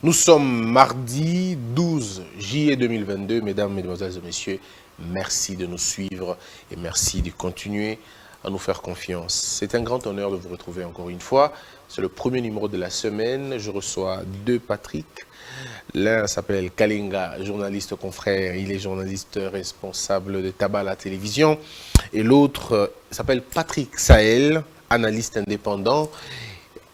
Nous sommes mardi 12 juillet 2022. Mesdames, Mesdemoiselles et Messieurs, merci de nous suivre et merci de continuer à nous faire confiance. C'est un grand honneur de vous retrouver encore une fois. C'est le premier numéro de la semaine. Je reçois deux Patrick. L'un s'appelle Kalinga, journaliste confrère. Il est journaliste responsable de Tabac à la télévision. Et l'autre s'appelle Patrick Sahel, analyste indépendant.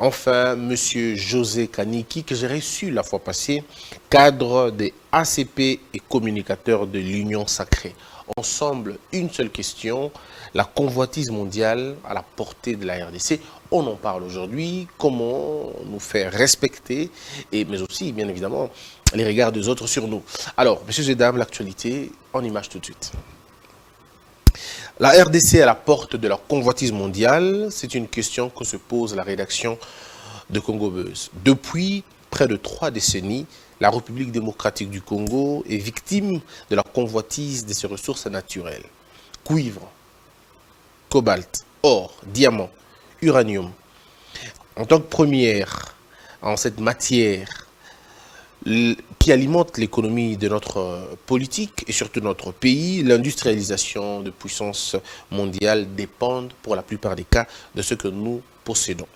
Enfin, Monsieur José Kaniki, que j'ai reçu la fois passée, cadre des ACP et communicateur de l'Union Sacrée. Ensemble, une seule question, la convoitise mondiale à la portée de la RDC. On en parle aujourd'hui, comment nous faire respecter, mais aussi, bien évidemment, les regards des autres sur nous. Alors, messieurs et dames, l'actualité, en image tout de suite. La RDC à la porte de la convoitise mondiale, c'est une question que se pose la rédaction de Congo Buzz. Depuis près de 3 décennies, la République démocratique du Congo est victime de la convoitise de ses ressources naturelles. Cuivre, cobalt, or, diamant, uranium. En tant que première en cette matière qui alimente l'économie de notre politique et surtout notre pays, l'industrialisation de puissance mondiale dépendent pour la plupart des cas de ce que nous possédons.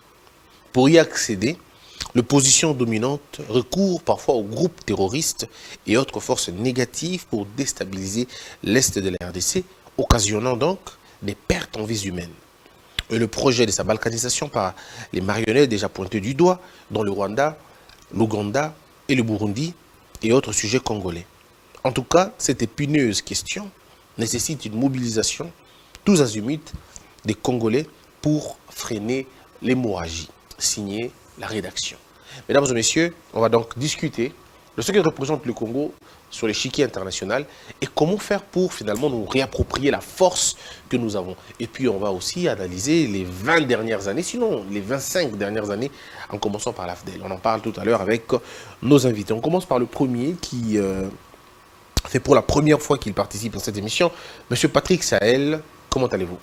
Pour y accéder, l'opposition dominante recourt parfois aux groupes terroristes et autres forces négatives pour déstabiliser l'Est de la RDC, occasionnant donc des pertes en vies humaines. Et le projet de sa balkanisation par les marionnettes déjà pointées du doigt, dont le Rwanda, l'Ouganda et le Burundi et autres sujets congolais. En tout cas, cette épineuse question nécessite une mobilisation tous azimuts des Congolais pour freiner l'hémorragie. Signé la rédaction. Mesdames et messieurs, on va donc discuter de ce que représente le Congo sur l'échiquier international et comment faire pour finalement nous réapproprier la force que nous avons. Et puis on va aussi analyser les 20 dernières années, sinon les 25 dernières années, en commençant par l'AFDEL. On en parle tout à l'heure avec nos invités. On commence par le premier qui fait pour la première fois qu'il participe dans cette émission. Monsieur Patrick Sahel, comment allez-vous?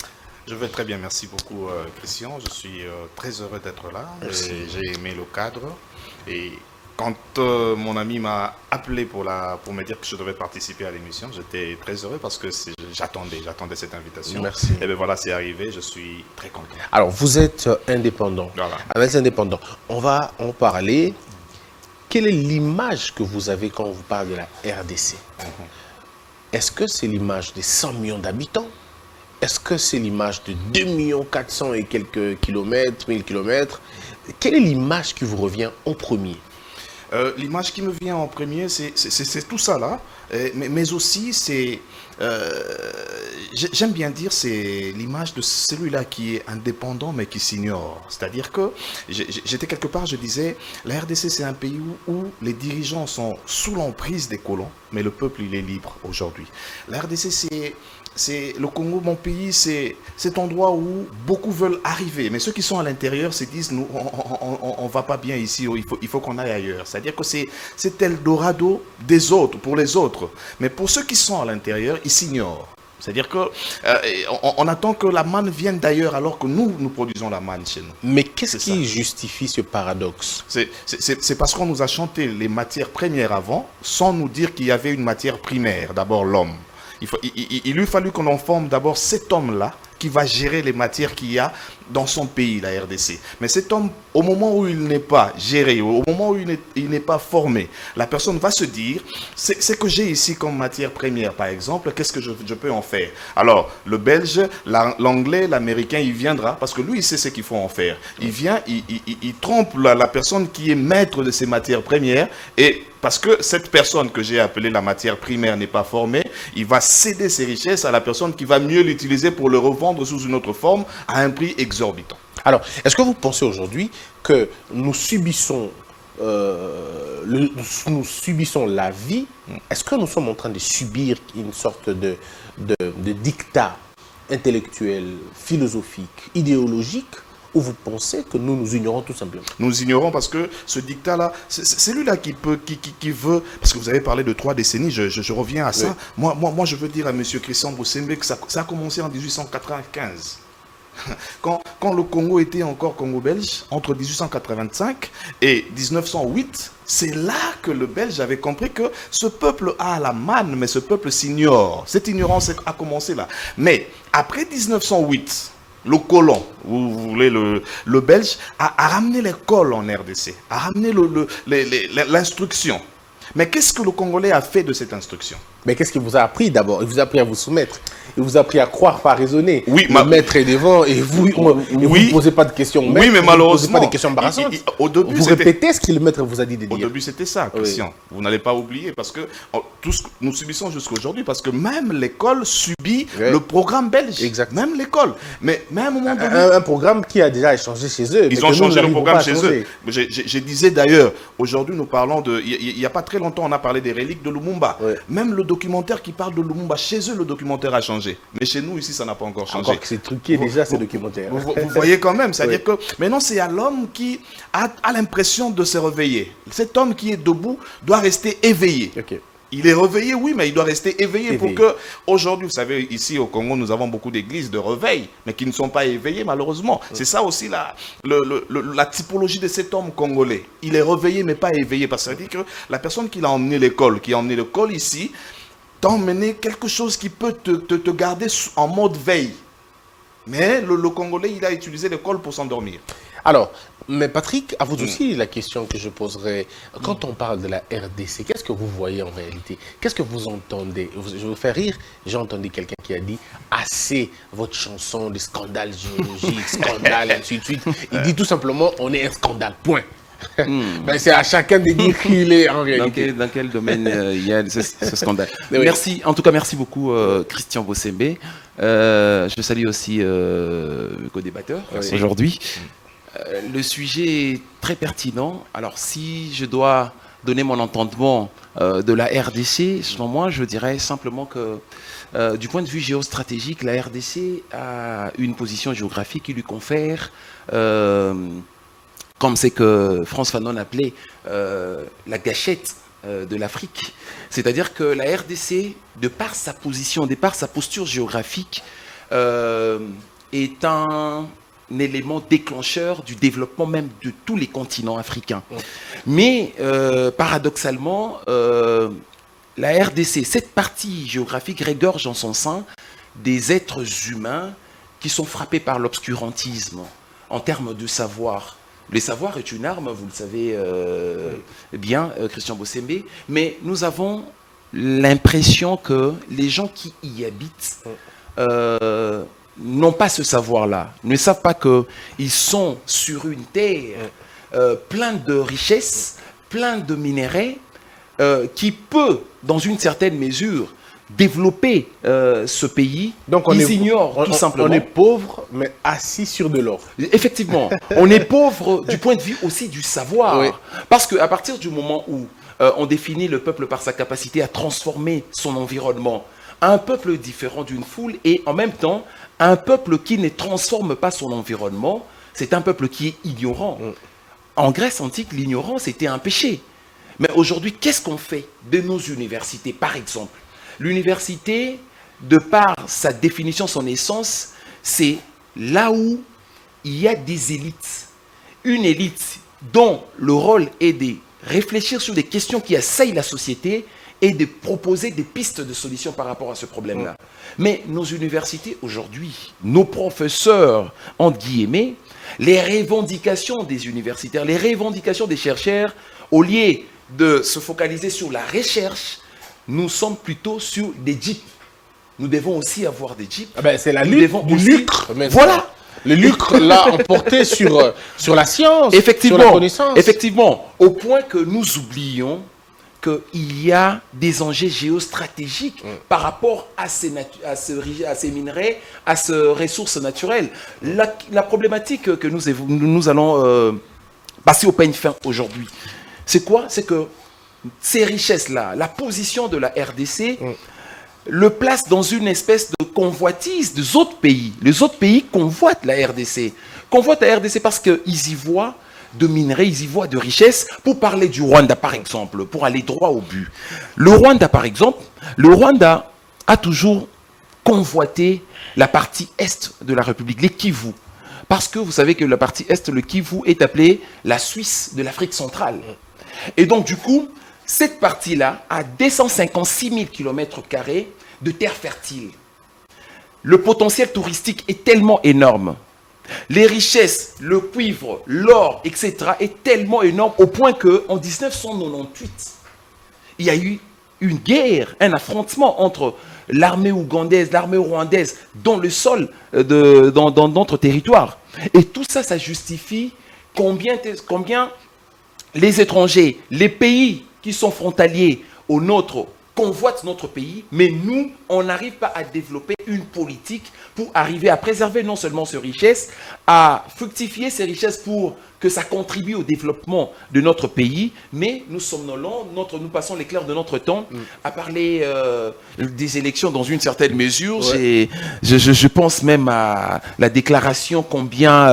Je vais très bien, merci beaucoup Christian. Je suis très heureux d'être là. J'ai aimé le cadre et quand mon ami m'a appelé pour me dire que je devais participer à l'émission, j'étais très heureux parce que j'attendais cette invitation. Merci. Et bien voilà, c'est arrivé, je suis très content. Alors, vous êtes indépendant. Voilà. Avec indépendant, on va en parler. Quelle est l'image que vous avez quand on vous parle de la RDC? Est-ce que c'est l'image des 100 millions d'habitants? Est-ce que c'est l'image de 2 400 000 et quelques kilomètres, 1000 kilomètres? Quelle est l'image qui vous revient en premier? L'image qui me vient en premier, c'est tout ça là, mais aussi c'est, j'aime bien dire, c'est l'image de celui-là qui est indépendant mais qui s'ignore. C'est-à-dire que j'étais quelque part, je disais, la RDC c'est un pays où les dirigeants sont sous l'emprise des colons, mais le peuple il est libre aujourd'hui. La RDC c'est le Congo, mon pays, c'est cet endroit où beaucoup veulent arriver. Mais ceux qui sont à l'intérieur se disent, nous, on va pas bien ici, il faut qu'on aille ailleurs. C'est-à-dire que c'est Eldorado des autres, pour les autres. Mais pour ceux qui sont à l'intérieur, ils s'ignorent. C'est-à-dire que on attend que la manne vienne d'ailleurs alors que nous produisons la manne chez nous. Mais qu'est-ce qui justifie ce paradoxe? C'est parce qu'on nous a chanté les matières premières avant, sans nous dire qu'il y avait une matière primaire, d'abord l'homme. Il lui fallu qu'on en forme d'abord cet homme-là qui va gérer les matières qu'il y a dans son pays, la RDC. Mais cet homme, au moment où il n'est pas géré, au moment où il n'est pas formé, la personne va se dire, c'est que j'ai ici comme matière première, par exemple, qu'est-ce que je peux en faire? Alors, le Belge, l'Anglais, l'Américain, il viendra, parce que lui, il sait ce qu'il faut en faire. Il vient, il trompe la personne qui est maître de ces matières premières, et parce que cette personne que j'ai appelée la matière primaire n'est pas formée, il va céder ses richesses à la personne qui va mieux l'utiliser pour le revendre sous une autre forme à un prix exorbitant. Alors, est-ce que vous pensez aujourd'hui que nous subissons, la vie? Est-ce que nous sommes en train de subir une sorte de dictat intellectuel, philosophique, idéologique? Ou vous pensez que nous ignorons tout simplement? Nous ignorons parce que ce dictat-là, c'est lui-là qui veut, parce que vous avez parlé de 3 décennies, je reviens à ça. Oui. Moi, je veux dire à M. Christian Boussembe que ça a commencé en 1895. Quand le Congo était encore Congo belge, entre 1885 et 1908, c'est là que le Belge avait compris que ce peuple a la manne, mais ce peuple s'ignore. Cette ignorance a commencé là. Mais après 1908, le colon, vous voulez le Belge, a ramené l'école en RDC, a ramené l'instruction. Mais qu'est-ce que le Congolais a fait de cette instruction? Mais qu'est-ce qu'il vous a appris d'abord? Il vous a appris à vous soumettre. Il vous a appris à croire, pas à raisonner. Oui, le maître est devant et vous ne posez pas de questions. Oui, mais malheureusement, vous ne posez pas des questions embarrassantes. Au début, vous répétez ce que le maître vous a dit de dire. Au début, c'était ça, Christian. Oui. Vous n'allez pas oublier parce que tout ce que nous subissons jusqu'à aujourd'hui, parce que même l'école subit le programme belge. Exact. Même l'école. Mais même à un moment donné, un programme qui a déjà changé chez eux. Ils ont changé le programme chez eux. Je disais d'ailleurs, aujourd'hui, nous parlons de. Il n'y a pas très longtemps, on a parlé des reliques de Lumumba. Oui. Même le documentaire qui parle de Lumumba, chez eux, le documentaire a changé. Mais chez nous, ici, ça n'a pas encore changé. Encore que c'est truqué déjà, ces documentaires. Vous voyez quand même, c'est-à-dire que maintenant, c'est à l'homme qui a l'impression de se réveiller. Cet homme qui est debout doit rester éveillé. Okay. Il est réveillé, oui, mais il doit rester éveillé pour que, aujourd'hui, vous savez, ici au Congo, nous avons beaucoup d'églises de réveil, mais qui ne sont pas éveillées, malheureusement. C'est ça aussi la typologie de cet homme congolais. Il est réveillé, mais pas éveillé, parce que ça veut dire que la personne qui l'a emmené l'école, qui a emmené l'école ici, t'a emmené quelque chose qui peut te garder en mode veille. Mais le Congolais, il a utilisé l'école pour s'endormir. Alors, mais Patrick, à vous aussi, la question que je poserai, quand on parle de la RDC, qu'est-ce que vous voyez en réalité? Qu'est-ce que vous entendez? Je vais vous faire rire. J'ai entendu quelqu'un qui a dit « assez votre chanson de scandale géologique, scandale, ainsi de suite ». Il dit tout simplement « on est un scandale, point ». Ben, c'est à chacun de dire qui il est en réalité. Dans quel domaine il y a ce scandale? Merci, en tout cas, merci beaucoup Christian Bossembe. Je salue aussi le co-débatteur aujourd'hui. Le sujet est très pertinent. Alors, si je dois donner mon entendement de la RDC, selon moi, je dirais simplement que du point de vue géostratégique, la RDC a une position géographique qui lui confère, comme c'est que Frantz Fanon appelait la gâchette de l'Afrique. C'est-à-dire que la RDC, de par sa position, de par sa posture géographique, est un élément déclencheur du développement même de tous les continents africains. Mais paradoxalement, la RDC, cette partie géographique regorge en son sein des êtres humains qui sont frappés par l'obscurantisme en termes de savoir. Le savoir est une arme, vous le savez bien, Christian Bossembe, mais nous avons l'impression que les gens qui y habitent n'ont pas ce savoir-là, ne savent pas qu'ils sont sur une terre pleine de richesses, pleine de minéraux, qui peut, dans une certaine mesure, développer ce pays. Donc ils ignorent tout simplement. On est pauvre, mais assis sur de l'or. Effectivement, on est pauvre du point de vue aussi du savoir. Oui. Parce qu'à partir du moment où on définit le peuple par sa capacité à transformer son environnement, un peuple différent d'une foule et en même temps, un peuple qui ne transforme pas son environnement, c'est un peuple qui est ignorant. En Grèce antique, l'ignorance était un péché. Mais aujourd'hui, qu'est-ce qu'on fait de nos universités, par exemple? L'université, de par sa définition, son essence, c'est là où il y a des élites. Une élite dont le rôle est de réfléchir sur des questions qui assaillent la société et de proposer des pistes de solutions par rapport à ce problème-là. Mais nos universités aujourd'hui, nos professeurs, entre guillemets, les revendications des universitaires, les revendications des chercheurs, au lieu de se focaliser sur la recherche, nous sommes plutôt sur des jeeps. Nous devons aussi avoir des jeeps. Ah ben c'est la lutte du lucre. Voilà. Le lucre l'a emporté sur la science, sur la connaissance. Effectivement, au point que nous oublions qu'il y a des enjeux géostratégiques par rapport à ces minerais, à ces ressources naturelles. La problématique que nous allons passer au peigne fin aujourd'hui, c'est quoi? C'est que ces richesses-là, la position de la RDC, le place dans une espèce de convoitise des autres pays. Les autres pays convoitent la RDC. Convoitent la RDC parce qu'ils y voient de minerais, ils y voient de richesses. Pour parler du Rwanda, par exemple, pour aller droit au but. Le Rwanda, par exemple, le Rwanda a toujours convoiter la partie est de la République, les Kivu. Parce que vous savez que la partie est, le Kivu, est appelée la Suisse de l'Afrique centrale. Et donc, du coup, cette partie-là a 256 000 km² de terre fertile. Le potentiel touristique est tellement énorme. Les richesses, le cuivre, l'or, etc. est tellement énorme au point qu'en 1998, il y a eu une guerre, un affrontement entre l'armée ougandaise, l'armée rwandaise dans le sol, dans notre territoire. Et tout ça, ça justifie combien les étrangers, les pays qui sont frontaliers au nôtre, convoitent notre pays, mais nous, on n'arrive pas à développer une politique pour arriver à préserver non seulement ces richesses, à fructifier ces richesses pour que ça contribue au développement de notre pays, mais nous somnolons, nous passons l'éclair de notre temps à parler des élections dans une certaine mesure. Ouais. Je pense même à la déclaration combien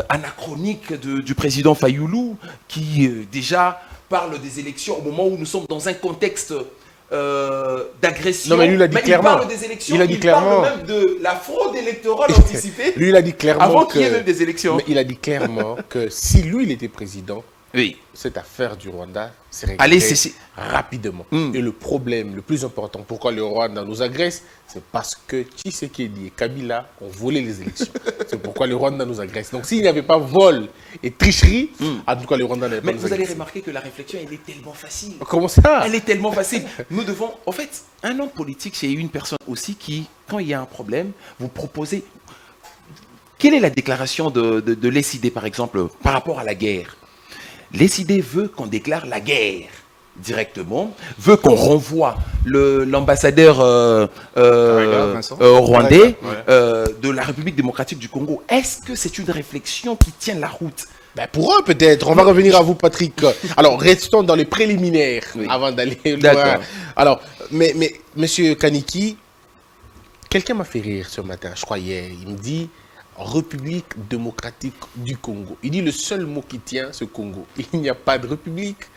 anachronique du président Fayoulou, qui déjà parle des élections au moment où nous sommes dans un contexte d'agression. Non, mais lui, il a dit clairement. Il parle des élections, il parle même de la fraude électorale anticipée. Lui, il a dit clairement avant qu'il y ait même des élections. Mais il a dit clairement que si lui, il était président, oui, cette affaire du Rwanda serait réglée rapidement. Et le problème le plus important, pourquoi le Rwanda nous agresse, c'est parce que Tshisekedi et Kabila ont volé les élections. C'est pourquoi le Rwanda nous agresse. Donc s'il n'y avait pas vol et tricherie, en tout cas le Rwanda n'avait pas nous agresser. Mais vous allez remarquer que la réflexion, elle est tellement facile. Comment ça? Elle est tellement facile. Nous devons... En fait, un homme politique, c'est une personne aussi qui, quand il y a un problème, vous proposez... Quelle est la déclaration de l'ESID, par exemple, par rapport à la guerre? L'ESID veut qu'on déclare la guerre directement, veut qu'on renvoie l'ambassadeur rwandais de la République démocratique du Congo. Est-ce que c'est une réflexion qui tient la route? Ben pour eux peut-être. On va revenir à vous, Patrick. Alors restons dans les préliminaires avant d'aller loin. Alors, mais Monsieur Kaniki, quelqu'un m'a fait rire ce matin, je crois hier. Il me dit République démocratique du Congo. Il dit le seul mot qui tient ce Congo. Il n'y a pas de république,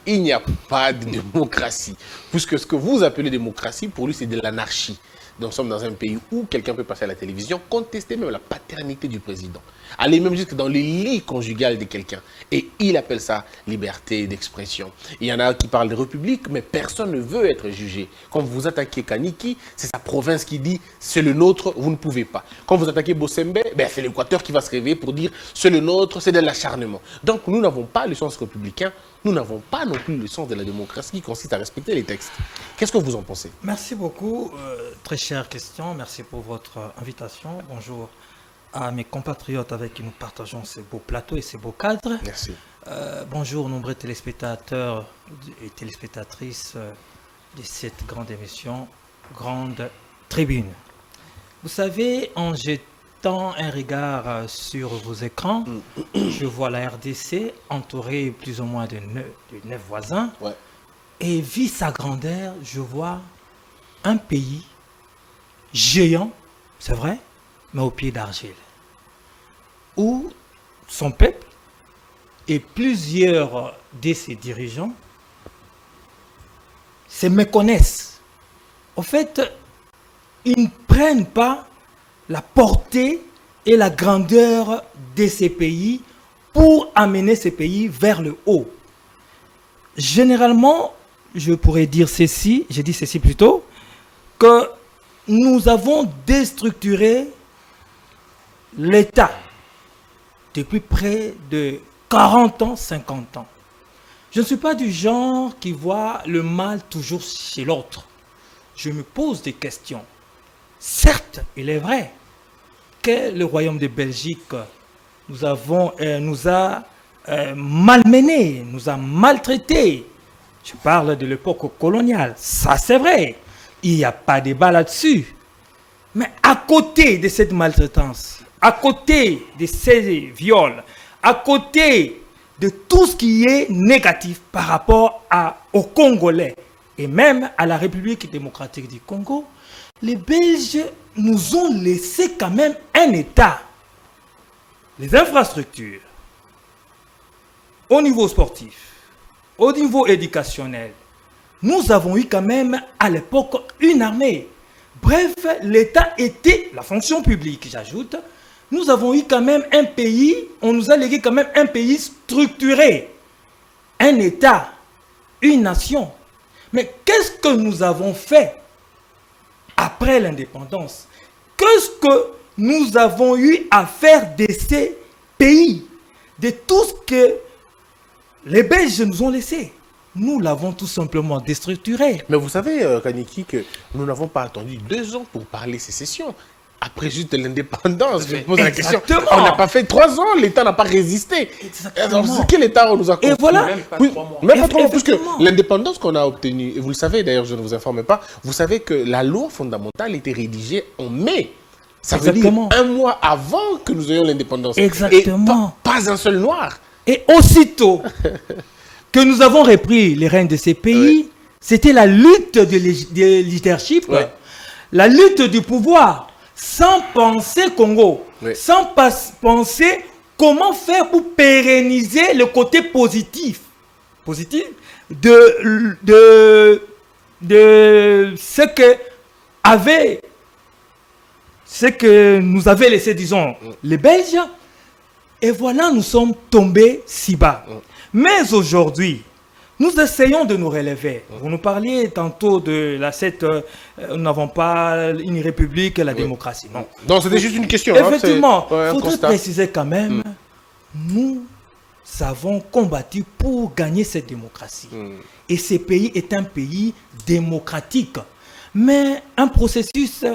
il n'y a pas de démocratie. Puisque ce que vous appelez démocratie, pour lui, c'est de l'anarchie. Nous sommes dans un pays où quelqu'un peut passer à la télévision, contester même la paternité du président. Aller même jusque dans les lits conjugales de quelqu'un. Et il appelle ça liberté d'expression. Il y en a qui parlent de république, mais personne ne veut être jugé. Quand vous attaquez Kaniki, c'est sa province qui dit c'est le nôtre, vous ne pouvez pas. Quand vous attaquez Bossembe, ben c'est l'Équateur qui va se réveiller pour dire c'est le nôtre, c'est de l'acharnement. Donc nous n'avons pas le sens républicain, nous n'avons pas non plus le sens de la démocratie qui consiste à respecter les textes. Qu'est-ce que vous en pensez? Merci beaucoup. Très chère question. Merci pour votre invitation. Bonjour à mes compatriotes avec qui nous partageons ces beaux plateaux et ces beaux cadres. Merci. Bonjour nombreux téléspectateurs et téléspectatrices de cette grande émission, Grande Tribune. Vous savez, en jetant un regard sur vos écrans, je vois la RDC entourée plus ou moins de 9 voisins. Ouais. Et vu sa grandeur, je vois un pays géant, c'est vrai, mais au pied d'argile, où son peuple et plusieurs de ses dirigeants se méconnaissent. En fait, ils ne prennent pas la portée et la grandeur de ces pays pour amener ces pays vers le haut. Généralement, je pourrais dire ceci, j'ai dit ceci plutôt, que nous avons déstructuré l'État depuis près de 40 ans, 50 ans. Je ne suis pas du genre qui voit le mal toujours chez l'autre. Je me pose des questions. Certes, il est vrai que le royaume de Belgique nous a malmenés, nous a maltraités. Je parle de l'époque coloniale. Ça, c'est vrai. Il n'y a pas de débat là-dessus. Mais à côté de cette maltraitance, à côté de ces viols, à côté de tout ce qui est négatif par rapport aux Congolais et même à la République démocratique du Congo, les Belges nous ont laissé quand même un État. Les infrastructures, au niveau sportif, au niveau éducationnel, nous avons eu quand même à l'époque une armée. Bref, l'État était la fonction publique, j'ajoute. Nous avons eu quand même un pays, on nous a légué quand même un pays structuré. Un État, une nation. Mais qu'est-ce que nous avons fait après l'indépendance? Qu'est-ce que nous avons eu à faire de ces pays? De tout ce que les Belges nous ont laissé? Nous l'avons tout simplement déstructuré. Mais vous savez, Kaniki, que nous n'avons pas attendu 2 ans pour parler sécession. Après juste l'indépendance, je me pose la question. On n'a pas fait 3 ans, l'État n'a pas résisté. Exactement. Alors, quel État on nous a confié? Et voilà. Même pas Oui, 3 mois. même pas 3 mois, puisque Effectivement. l'indépendance qu'on a obtenue, et vous le savez d'ailleurs, je ne vous informe pas, vous savez que la loi fondamentale était rédigée en mai. Ça veut dire Exactement. 1 mois avant que nous ayons l'indépendance. Exactement. Et pas un seul noir. Et aussitôt que nous avons repris les rênes de ces pays, c'était la lutte de leadership, Ouais. la lutte du pouvoir, sans penser Congo, Ouais. sans penser comment faire pour pérenniser le côté positif de ce que nous avaient laissé, disons, les Belges. Et voilà, nous sommes tombés si bas. Mais aujourd'hui, nous essayons de nous relever. Vous nous parliez tantôt de nous n'avons pas une république, la démocratie. Non. Donc c'était juste une question. Effectivement, il il faudrait préciser quand même, nous avons combattu pour gagner cette démocratie. Et ce pays est un pays démocratique. Mais un processus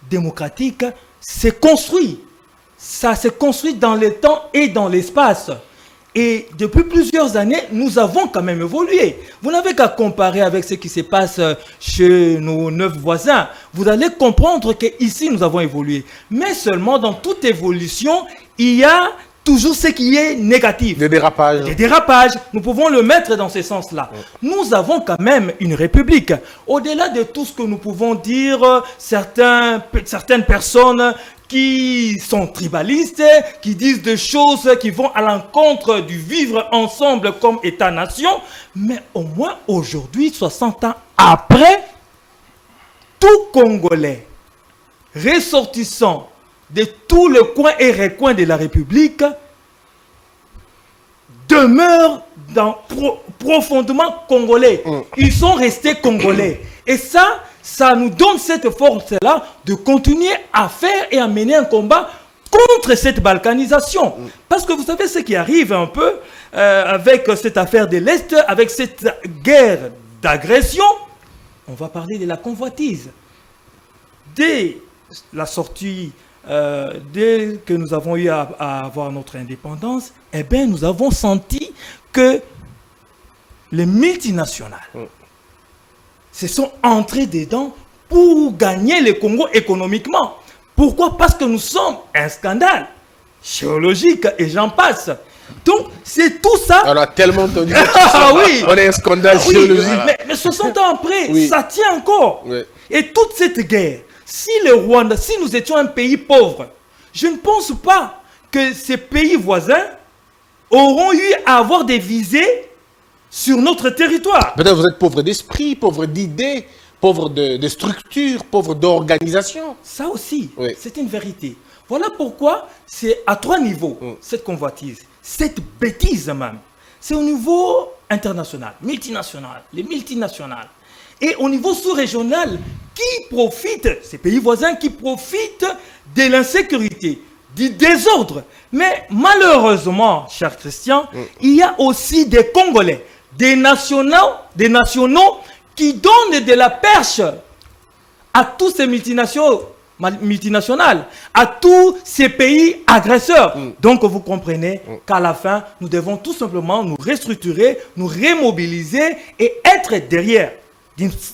démocratique s'est construit. Ça s'est construit dans le temps et dans l'espace. Et depuis plusieurs années, nous avons quand même évolué. Vous n'avez qu'à comparer avec ce qui se passe chez nos 9 voisins. Vous allez comprendre qu'ici, nous avons évolué. Mais seulement dans toute évolution, il y a toujours ce qui est négatif. Des dérapages. Des dérapages, nous pouvons le mettre dans ce sens-là. Nous avons quand même une république. Au-delà de tout ce que nous pouvons dire, certaines personnes qui sont tribalistes, qui disent des choses qui vont à l'encontre du vivre ensemble comme État-nation, mais au moins aujourd'hui, 60 ans après, tout Congolais ressortissant de tous les coins et recoins de la République demeurent profondément congolais. Ils sont restés congolais. Et ça nous donne cette force-là de continuer à faire et à mener un combat contre cette balkanisation. Parce que vous savez ce qui arrive un peu avec cette affaire de l'Est, avec cette guerre d'agression, on va parler de la convoitise. Dès la sortie, dès que nous avons eu à avoir notre indépendance, eh bien, nous avons senti que les multinationales se sont entrés dedans pour gagner le Congo économiquement. Pourquoi? Parce que nous sommes un scandale géologique et j'en passe. Donc, c'est tout ça. On a tellement entendu. Ah oui. On est un scandale Oui, géologique. mais 60 ans après, Oui. ça tient encore. Oui. Et toute cette guerre, si le Rwanda, si nous étions un pays pauvre, je ne pense pas que ces pays voisins auront eu à avoir des visées sur notre territoire. Peut-être vous êtes pauvre d'esprit, pauvre d'idées, pauvre de structure, pauvre d'organisation. Ça aussi, Oui. c'est une vérité. Voilà pourquoi c'est à 3 niveaux, cette convoitise, cette bêtise même. C'est au niveau international, multinational, les multinationales. Et au niveau sous-régional, qui profitent, ces pays voisins qui profitent de l'insécurité, du désordre. Mais malheureusement, cher Christian, il y a aussi des Congolais, des nationaux qui donnent de la perche à tous ces multinationales, à tous ces pays agresseurs. Donc vous comprenez qu'à la fin, nous devons tout simplement nous restructurer, nous remobiliser et être derrière,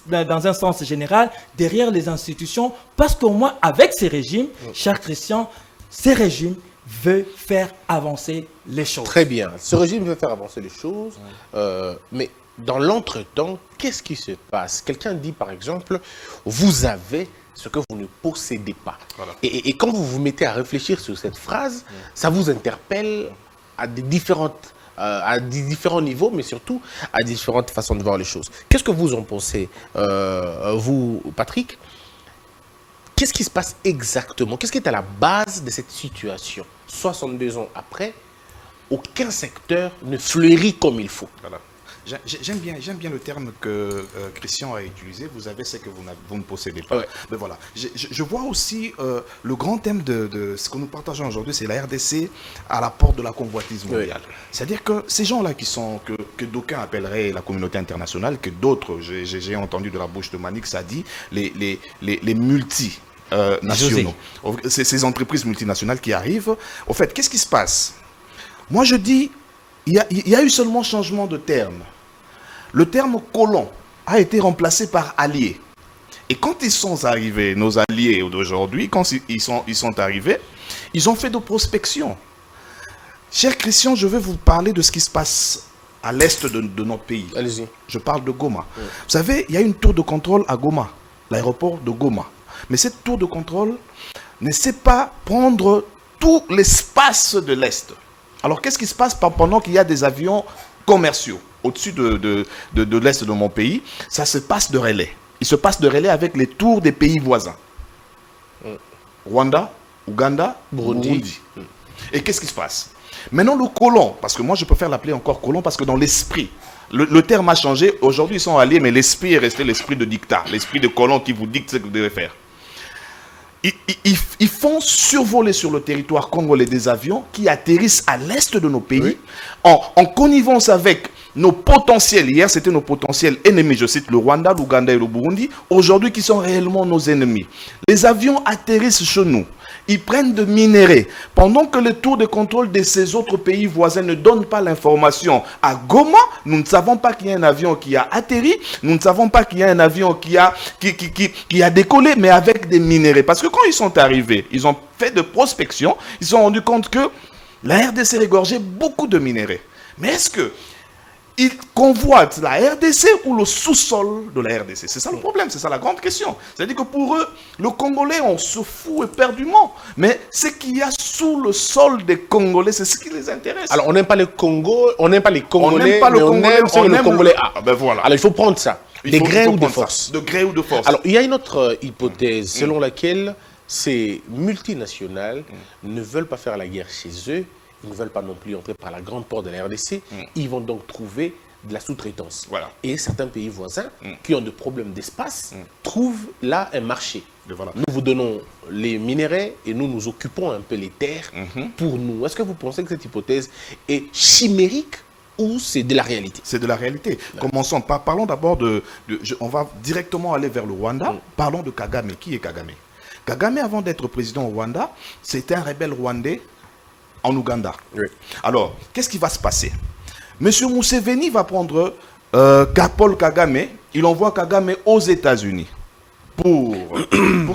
dans un sens général, derrière les institutions, parce qu'au moins avec ces régimes, cher Christian, ces régimes veulent faire avancer les choses. Très bien. Ce régime veut faire avancer les choses, mais dans l'entretemps, qu'est-ce qui se passe? Quelqu'un dit par exemple, vous avez ce que vous ne possédez pas. Voilà. Et quand vous vous mettez à réfléchir sur cette phrase, ça vous interpelle à différents niveaux, mais surtout à différentes façons de voir les choses. Qu'est-ce que vous en pensez, vous, Patrick? qu'est-ce qui se passe exactement? Qu'est-ce qui est à la base de cette situation? 62 ans après, aucun secteur ne fleurit comme il faut. Voilà. J'aime bien le terme que Christian a utilisé. Vous avez ce que vous ne possédez pas. Ouais. Mais voilà. Je vois aussi le grand thème de ce que nous partageons aujourd'hui, c'est la RDC à la porte de la convoitise mondiale. Ouais. C'est-à-dire que ces gens-là que d'aucuns appelleraient la communauté internationale, que d'autres, j'ai entendu de la bouche de Manix, ça dit les multinationaux. Ces entreprises multinationales qui arrivent. Au fait, qu'est-ce qui se passe? Moi, je dis, il y a eu seulement changement de terme. Le terme colon a été remplacé par allié. Et quand ils sont arrivés, nos alliés d'aujourd'hui, quand ils sont arrivés, ils ont fait de prospection. Cher Christian, je vais vous parler de ce qui se passe à l'est de notre pays. Allez-y. Je parle de Goma. Oui. Vous savez, il y a une tour de contrôle à Goma, l'aéroport de Goma. Mais cette tour de contrôle ne sait pas prendre tout l'espace de l'est. Alors, qu'est-ce qui se passe pendant qu'il y a des avions commerciaux au-dessus de l'est de mon pays? Ça se passe de relais. Il se passe de relais avec les tours des pays voisins. Rwanda, Ouganda, Burundi. Et qu'est-ce qui se passe? Maintenant, le colon, parce que moi, je préfère l'appeler encore colon, parce que dans l'esprit, le terme a changé. Aujourd'hui, ils sont alliés, mais l'esprit est resté l'esprit de dictat, l'esprit de colon qui vous dicte ce que vous devez faire. Ils font survoler sur le territoire congolais des avions qui atterrissent à l'est de nos pays, oui, en connivence avec nos potentiels. Hier, c'était nos potentiels ennemis. Je cite le Rwanda, l'Ouganda et le Burundi. Aujourd'hui, qui sont réellement nos ennemis. Les avions atterrissent chez nous. Ils prennent de minerais. Pendant que les tours de contrôle de ces autres pays voisins ne donnent pas l'information à Goma, nous ne savons pas qu'il y a un avion qui a atterri. Nous ne savons pas qu'il y a un avion qui a décollé, mais avec des minerais. Parce que quand ils sont arrivés, ils ont fait de prospection. Ils se sont rendus compte que la RDC régorgeait beaucoup de minerais. Mais est-ce que ils convoitent la RDC ou le sous-sol de la RDC? C'est ça le problème, c'est ça la grande question. C'est-à-dire que pour eux, le Congolais, on se fout éperdument. Mais ce qu'il y a sous le sol des Congolais, c'est ce qui les intéresse. Alors, on n'aime pas le Congo, on n'aime pas les Congolais, on n'aime pas le Congolais, on aime le Congolais A. Ben voilà. Alors, il faut prendre ça. De gré ou de force. De gré ou de force. Alors, il y a une autre hypothèse selon laquelle ces multinationales ne veulent pas faire la guerre chez eux. Ils ne veulent pas non plus entrer par la grande porte de la RDC. Ils vont donc trouver de la sous-traitance. Voilà. Et certains pays voisins qui ont des problèmes d'espace trouvent là un marché. Voilà. Nous vous donnons les minerais et nous nous occupons un peu les terres pour nous. Est-ce que vous pensez que cette hypothèse est chimérique ou c'est de la réalité? C'est de la réalité. Commençons par, parlons d'abord on va directement aller vers le Rwanda. Parlons de Kagame. Qui est Kagame? Kagame, avant d'être président au Rwanda, c'était un rebelle rwandais en Ouganda. Oui. Alors, qu'est-ce qui va se passer? Monsieur Museveni va prendre Paul Kagame, il envoie Kagame aux États-Unis pour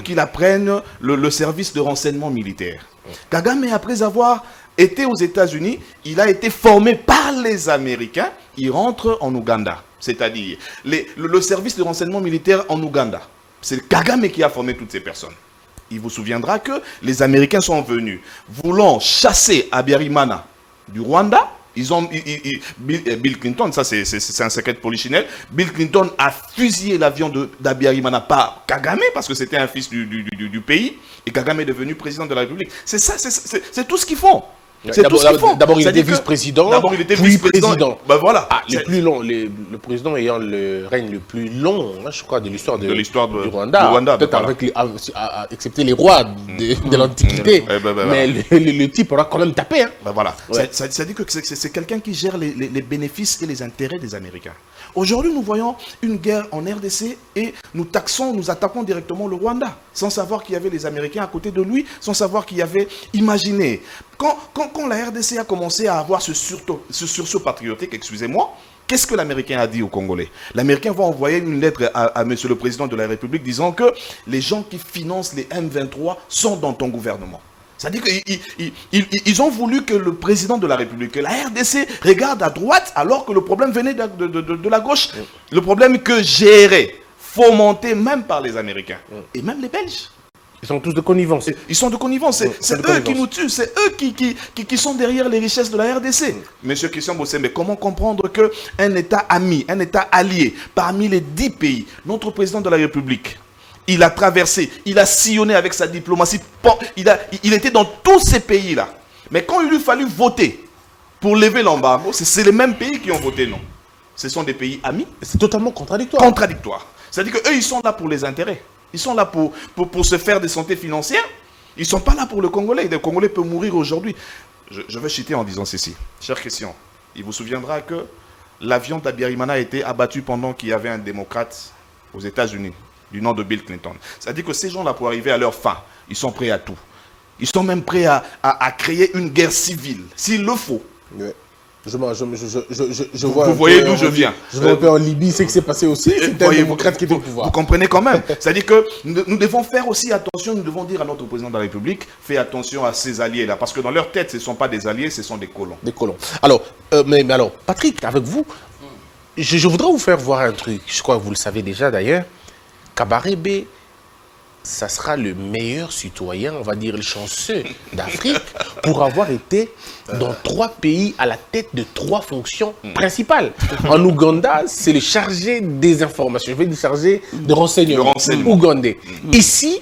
qu'il apprenne le service de renseignement militaire. Kagame, après avoir été aux États-Unis, il a été formé par les Américains, il rentre en Ouganda. C'est-à-dire, le service de renseignement militaire en Ouganda. C'est Kagame qui a formé toutes ces personnes. Il vous souviendra que les Américains sont venus voulant chasser Habyarimana du Rwanda. Bill Clinton, ça c'est un secret polichinelle. Bill Clinton a fusillé l'avion d'Habyarimana par Kagame parce que c'était un fils du pays. Et Kagame est devenu président de la République. C'est ça, c'est tout ce qu'ils font. D'abord, il était vice-président, puis président. Ben voilà. Ah, le président ayant le règne le plus long, je crois, de l'histoire du Rwanda. Peut-être excepté les rois de l'Antiquité. Mais le type aura quand même tapé. Hein. Ben voilà. Ouais. Ça dit que c'est quelqu'un qui gère les bénéfices et les intérêts des Américains. Aujourd'hui, nous voyons une guerre en RDC et nous attaquons directement le Rwanda, sans savoir qu'il y avait les Américains à côté de lui, sans savoir qu'il y avait imaginé. Quand la RDC a commencé à avoir ce sursaut patriotique, excusez-moi, qu'est-ce que l'Américain a dit aux Congolais? L'Américain va envoyer une lettre à Monsieur le Président de la République disant que les gens qui financent les M23 sont dans ton gouvernement. C'est-à-dire qu'ils ont voulu que le président de la République, que la RDC regarde à droite alors que le problème venait de la gauche. Le problème que gérait, fomenté même par les Américains et même les Belges. Ils sont tous de connivence. Ils sont de connivence. C'est eux qui nous tuent. C'est eux qui sont derrière les richesses de la RDC. Monsieur Christian Bossé, mais comment comprendre qu'un État ami, un État allié, parmi les 10 pays, notre président de la République Il a traversé, il a sillonné avec sa diplomatie. Il était dans tous ces pays-là. Mais quand il lui fallu voter pour lever l'embargo, c'est les mêmes pays qui ont voté non. Ce sont des pays amis. C'est totalement contradictoire. Contradictoire. C'est-à-dire qu'eux, ils sont là pour les intérêts. Ils sont là pour se faire des santé financières. Ils ne sont pas là pour le Congolais. Le Congolais peut mourir aujourd'hui. Je vais chuter en disant ceci. Chère Christian, il vous souviendra que l'avion d'Abiyarimana a été abattu pendant qu'il y avait un démocrate aux États-Unis, du nom de Bill Clinton. C'est-à-dire que ces gens-là, pour arriver à leur fin, ils sont prêts à tout. Ils sont même prêts à créer une guerre civile, s'il le faut. Ouais. Je vois vous voyez d'où je viens. Je vois un peu en Libye, c'est ce qui s'est passé aussi. C'est un démocrate qui est au pouvoir. Vous comprenez quand même. C'est-à-dire que nous devons faire aussi attention, nous devons dire à notre président de la République, fais attention à ces alliés-là. Parce que dans leur tête, ce ne sont pas des alliés, ce sont des colons. Des colons. Alors, mais alors, Patrick, avec vous, je voudrais vous faire voir un truc. Je crois que vous le savez déjà d'ailleurs. Kabarebe, ça sera le meilleur citoyen, on va dire le chanceux d'Afrique, pour avoir été dans 3 pays à la tête de 3 fonctions principales. En Ouganda, c'est le chargé des informations, je vais dire chargé de renseignement ougandais. Ici,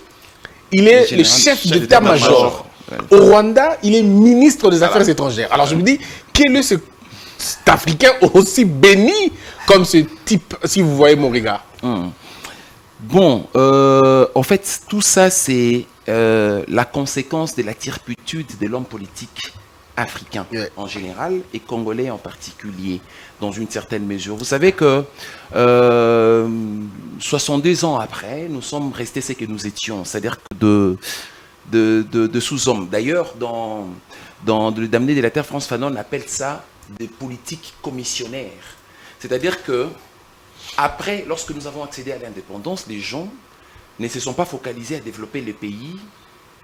il est le chef d'état-major. Au Rwanda, il est ministre des Affaires étrangères. Alors je me dis, quel est cet Africain aussi béni comme ce type, si vous voyez mon regard? Bon, en fait, tout ça, c'est la conséquence de la turpitude de l'homme politique africain en général et congolais en particulier, dans une certaine mesure. Vous savez que 62 ans après, nous sommes restés ce que nous étions, c'est-à-dire de sous-hommes. D'ailleurs, dans le Damné de la Terre, France Fanon appelle ça des politiques commissionnaires. C'est-à-dire que après, lorsque nous avons accédé à l'indépendance, les gens ne se sont pas focalisés à développer le pays.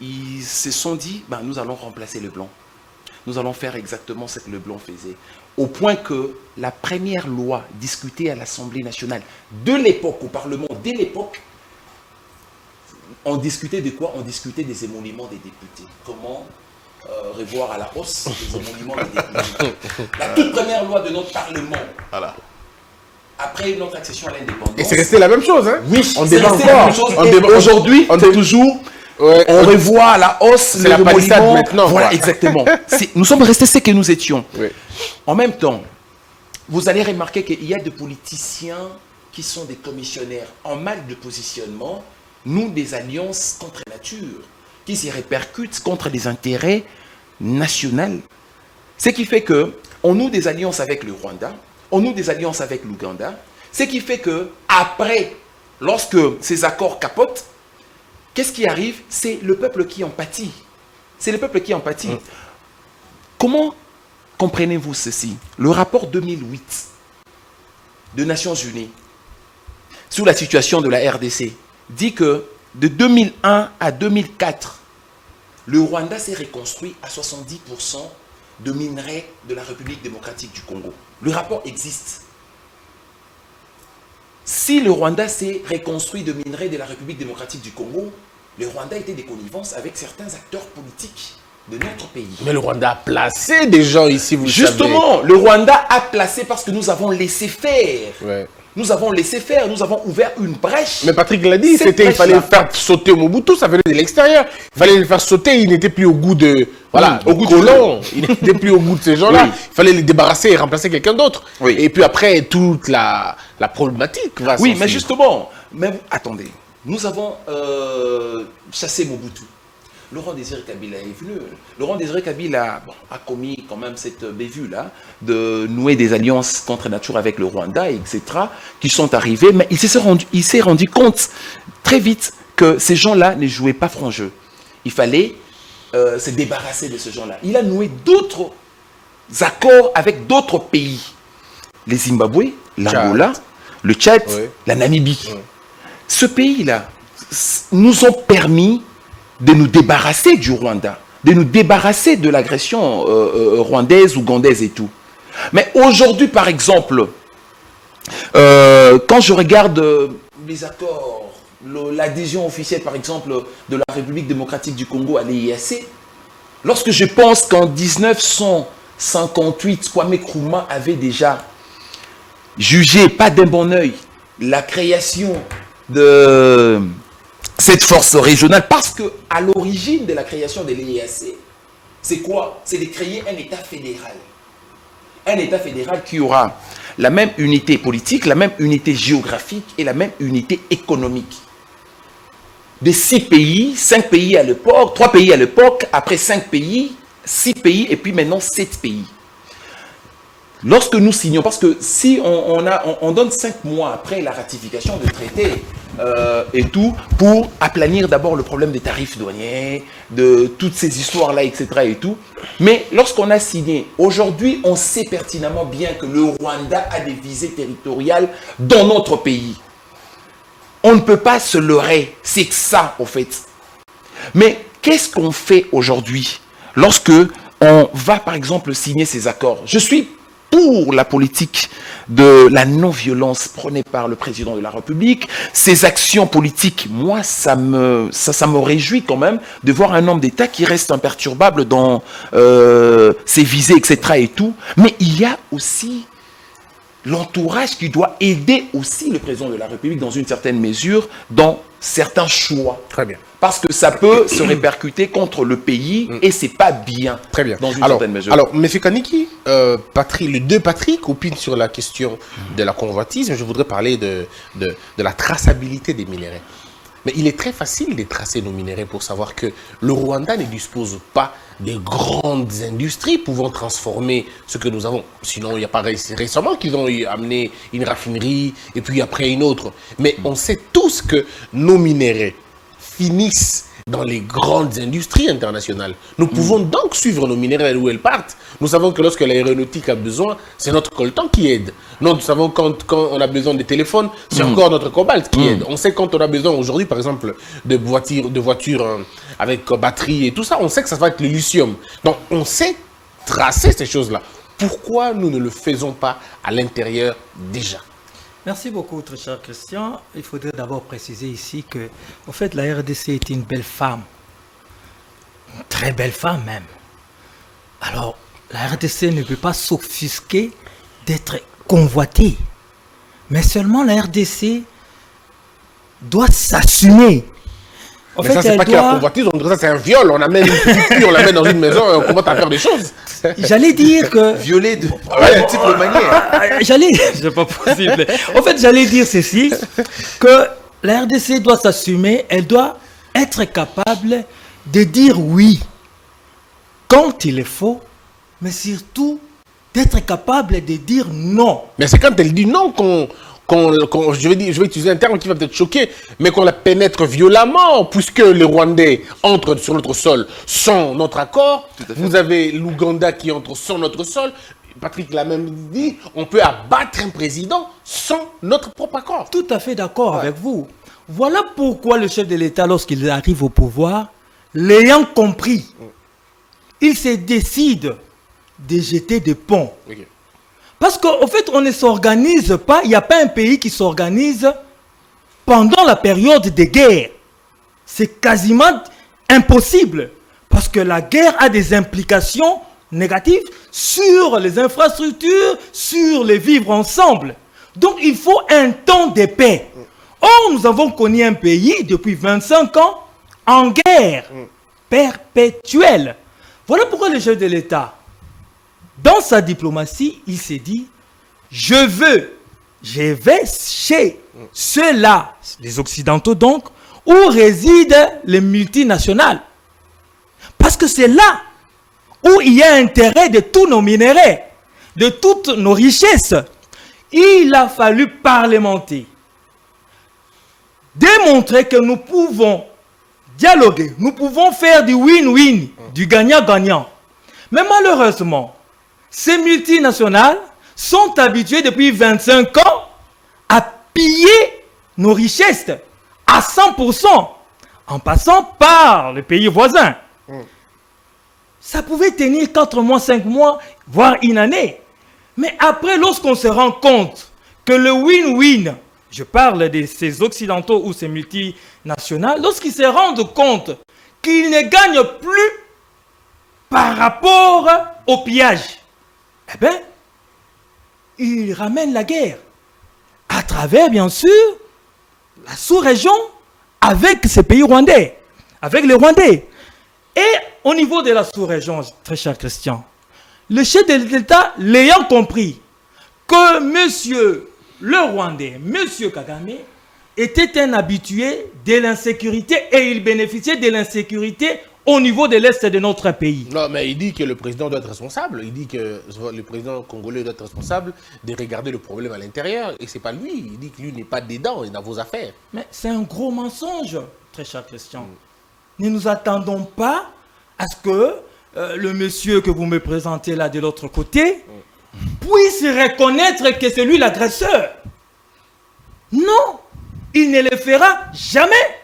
Ils se sont dit, ben, nous allons remplacer le blanc. Nous allons faire exactement ce que le blanc faisait. Au point que la première loi discutée à l'Assemblée nationale de l'époque, au Parlement de l'époque, on discutait de quoi? On discutait des émoluments des députés. Comment revoir à la hausse les émoluments des députés. La toute première loi de notre Parlement. Voilà. Après notre accession à l'indépendance. Et c'est resté la même chose, hein? Oui, on débat encore. Aujourd'hui, on est toujours. Ouais, on revoit à la hausse. C'est la palissade maintenant. Voilà, quoi. Exactement. Nous sommes restés ce que nous étions. Oui. En même temps, vous allez remarquer qu'il y a des politiciens qui sont des commissionnaires en mal de positionnement, nous des alliances contre nature, qui se répercutent contre les intérêts nationaux. Ce qui fait qu'on noue des alliances avec le Rwanda, on noue des alliances avec l'Ouganda, ce qui fait que après, lorsque ces accords capotent, qu'est-ce qui arrive? C'est le peuple qui en pâtit. C'est le peuple qui en pâtit. Comment comprenez-vous ceci? Le rapport 2008 des Nations Unies sur la situation de la RDC dit que de 2001 à 2004, le Rwanda s'est reconstruit à 70% de minerais de la République démocratique du Congo. Le rapport existe. Si le Rwanda s'est reconstruit de minerais de la République démocratique du Congo, le Rwanda était des connivences avec certains acteurs politiques de notre pays. Mais le Rwanda a placé des gens ici, vous Justement, savez. Le Rwanda a placé parce que nous avons laissé faire. Ouais. Nous avons laissé faire, nous avons ouvert une brèche. Mais Patrick l'a dit, il fallait faire sauter Mobutu, ça venait de l'extérieur. Il fallait le faire sauter, il n'était plus au goût de... Voilà, au goût colon. Il n'était plus au goût de ces gens-là. Oui. Il fallait les débarrasser et remplacer quelqu'un d'autre. Oui. Et puis après, toute la problématique va Oui, mais justement, attendez, nous avons chassé Mobutu. Laurent Désiré Kabila est venu. Laurent Désiré Kabila a commis quand même cette bévue-là de nouer des alliances contre nature avec le Rwanda, etc., qui sont arrivés. Mais il s'est rendu compte très vite que ces gens-là ne jouaient pas franc jeu. Il fallait se débarrasser de ces gens-là. Il a noué d'autres accords avec d'autres pays. Les Zimbabwe, l'Angola, le Tchad, la Namibie. Ce pays-là nous ont permis de nous débarrasser du Rwanda, de nous débarrasser de l'agression rwandaise, ougandaise et tout. Mais aujourd'hui, par exemple, quand je regarde les accords, l'adhésion officielle, par exemple, de la République démocratique du Congo à l'EIAC, lorsque je pense qu'en 1958, Kwame Nkrumah avait déjà jugé, pas d'un bon oeil, la création cette force régionale, parce que à l'origine de la création de l'EAC, c'est quoi? C'est de créer un État fédéral. Un État fédéral qui aura la même unité politique, la même unité géographique et la même unité économique. De 6 pays, 5 pays à l'époque, 3 pays à l'époque, après 5 pays, 6 pays et puis maintenant 7 pays. Lorsque nous signons, parce que si on donne 5 mois après la ratification du traité et tout, pour aplanir d'abord le problème des tarifs douaniers, de toutes ces histoires-là, etc. et tout. Mais lorsqu'on a signé, aujourd'hui, on sait pertinemment bien que le Rwanda a des visées territoriales dans notre pays. On ne peut pas se leurrer, c'est que ça, en fait. Mais qu'est-ce qu'on fait aujourd'hui lorsque on va, par exemple, signer ces accords? Je suis pour la politique de la non-violence prônée par le président de la République. Ces actions politiques, moi, ça me réjouit quand même de voir un homme d'État qui reste imperturbable dans ses visées, etc. et tout. Mais il y a aussi l'entourage qui doit aider aussi le président de la République dans une certaine mesure, dans certains choix. Très bien. Parce que ça peut se répercuter contre le pays et c'est pas bien. Très bien. Dans une certaine mesure. Alors, M. Kaniki, les deux Patrick opinent sur la question de la convoitise. Je voudrais parler de la traçabilité des minéraux. Mais il est très facile de tracer nos minéraux pour savoir que le Rwanda ne dispose pas des grandes industries pouvant transformer ce que nous avons. Sinon, il n'y a pas récemment qu'ils ont amené une raffinerie et puis après une autre. Mais on sait tous que nos minéraux finissent dans les grandes industries internationales. Nous pouvons donc suivre nos minéraux où elles partent. Nous savons que lorsque l'aéronautique a besoin, c'est notre coltan qui aide. Nous savons quand on a besoin de téléphones, c'est encore notre cobalt qui aide. On sait quand on a besoin aujourd'hui, par exemple, de voitures avec batterie et tout ça, on sait que ça va être le lithium. Donc, on sait tracer ces choses-là. Pourquoi nous ne le faisons pas à l'intérieur déjà? Merci beaucoup, très cher Christian. Il faudrait d'abord préciser ici que, en fait, la RDC est une belle femme. Une très belle femme même. Alors, la RDC ne peut pas s'offusquer d'être convoitée. Mais seulement la RDC doit s'assumer. En mais fait, ça, c'est pas qu'il y a la convoitise, on dirait ça, c'est un viol. On amène une petite fille, on l'amène dans une maison et on commence à faire des choses. J'allais dire que... Violer de multiples manières. C'est pas possible. En fait, j'allais dire ceci, que la RDC doit s'assumer, elle doit être capable de dire oui quand il est faux, mais surtout d'être capable de dire non. Mais c'est quand elle dit non je vais utiliser un terme qui va peut-être choquer, mais qu'on la pénètre violemment, puisque les Rwandais entrent sur notre sol sans notre accord. Vous avez l'Ouganda qui entre sans notre sol. Patrick l'a même dit, on peut abattre un président sans notre propre accord. Tout à fait d'accord avec vous. Voilà pourquoi le chef de l'État, lorsqu'il arrive au pouvoir, l'ayant compris, il se décide de jeter des ponts. Okay. Parce qu'en fait, on ne s'organise pas, il n'y a pas un pays qui s'organise pendant la période de guerre. C'est quasiment impossible. Parce que la guerre a des implications négatives sur les infrastructures, sur les vivre ensemble. Donc, il faut un temps de paix. Or, nous avons connu un pays depuis 25 ans en guerre perpétuelle. Voilà pourquoi le chef de l'État, dans sa diplomatie, il s'est dit, je vais chez ceux-là, les Occidentaux donc, où résident les multinationales. Parce que c'est là où il y a intérêt de tous nos minéraux, de toutes nos richesses. Il a fallu parlementer, démontrer que nous pouvons dialoguer, nous pouvons faire du win-win, du gagnant-gagnant. Mais malheureusement, ces multinationales sont habituées depuis 25 ans à piller nos richesses à 100% en passant par les pays voisins. Ça pouvait tenir 4 mois, 5 mois, voire une année. Mais après, lorsqu'on se rend compte que le win-win, je parle de ces occidentaux ou ces multinationales, lorsqu'ils se rendent compte qu'ils ne gagnent plus par rapport au pillage, eh bien, ils ramènent la guerre. À travers, bien sûr, la sous-région, avec ces pays rwandais, avec les Rwandais. Et au niveau de la sous-région, très cher Christian, le chef de l'État, l'ayant compris que monsieur le Rwandais, monsieur Kagame, était un habitué de l'insécurité et il bénéficiait de l'insécurité au niveau de l'Est de notre pays. Non, mais il dit que le président doit être responsable. Il dit que le président congolais doit être responsable de regarder le problème à l'intérieur. Et ce n'est pas lui. Il dit que lui n'est pas dedans, il est dans vos affaires. Mais c'est un gros mensonge, très cher Christian. Ne nous attendons pas à ce que le monsieur que vous me présentez là de l'autre côté puisse reconnaître que c'est lui l'agresseur. Non, il ne le fera jamais.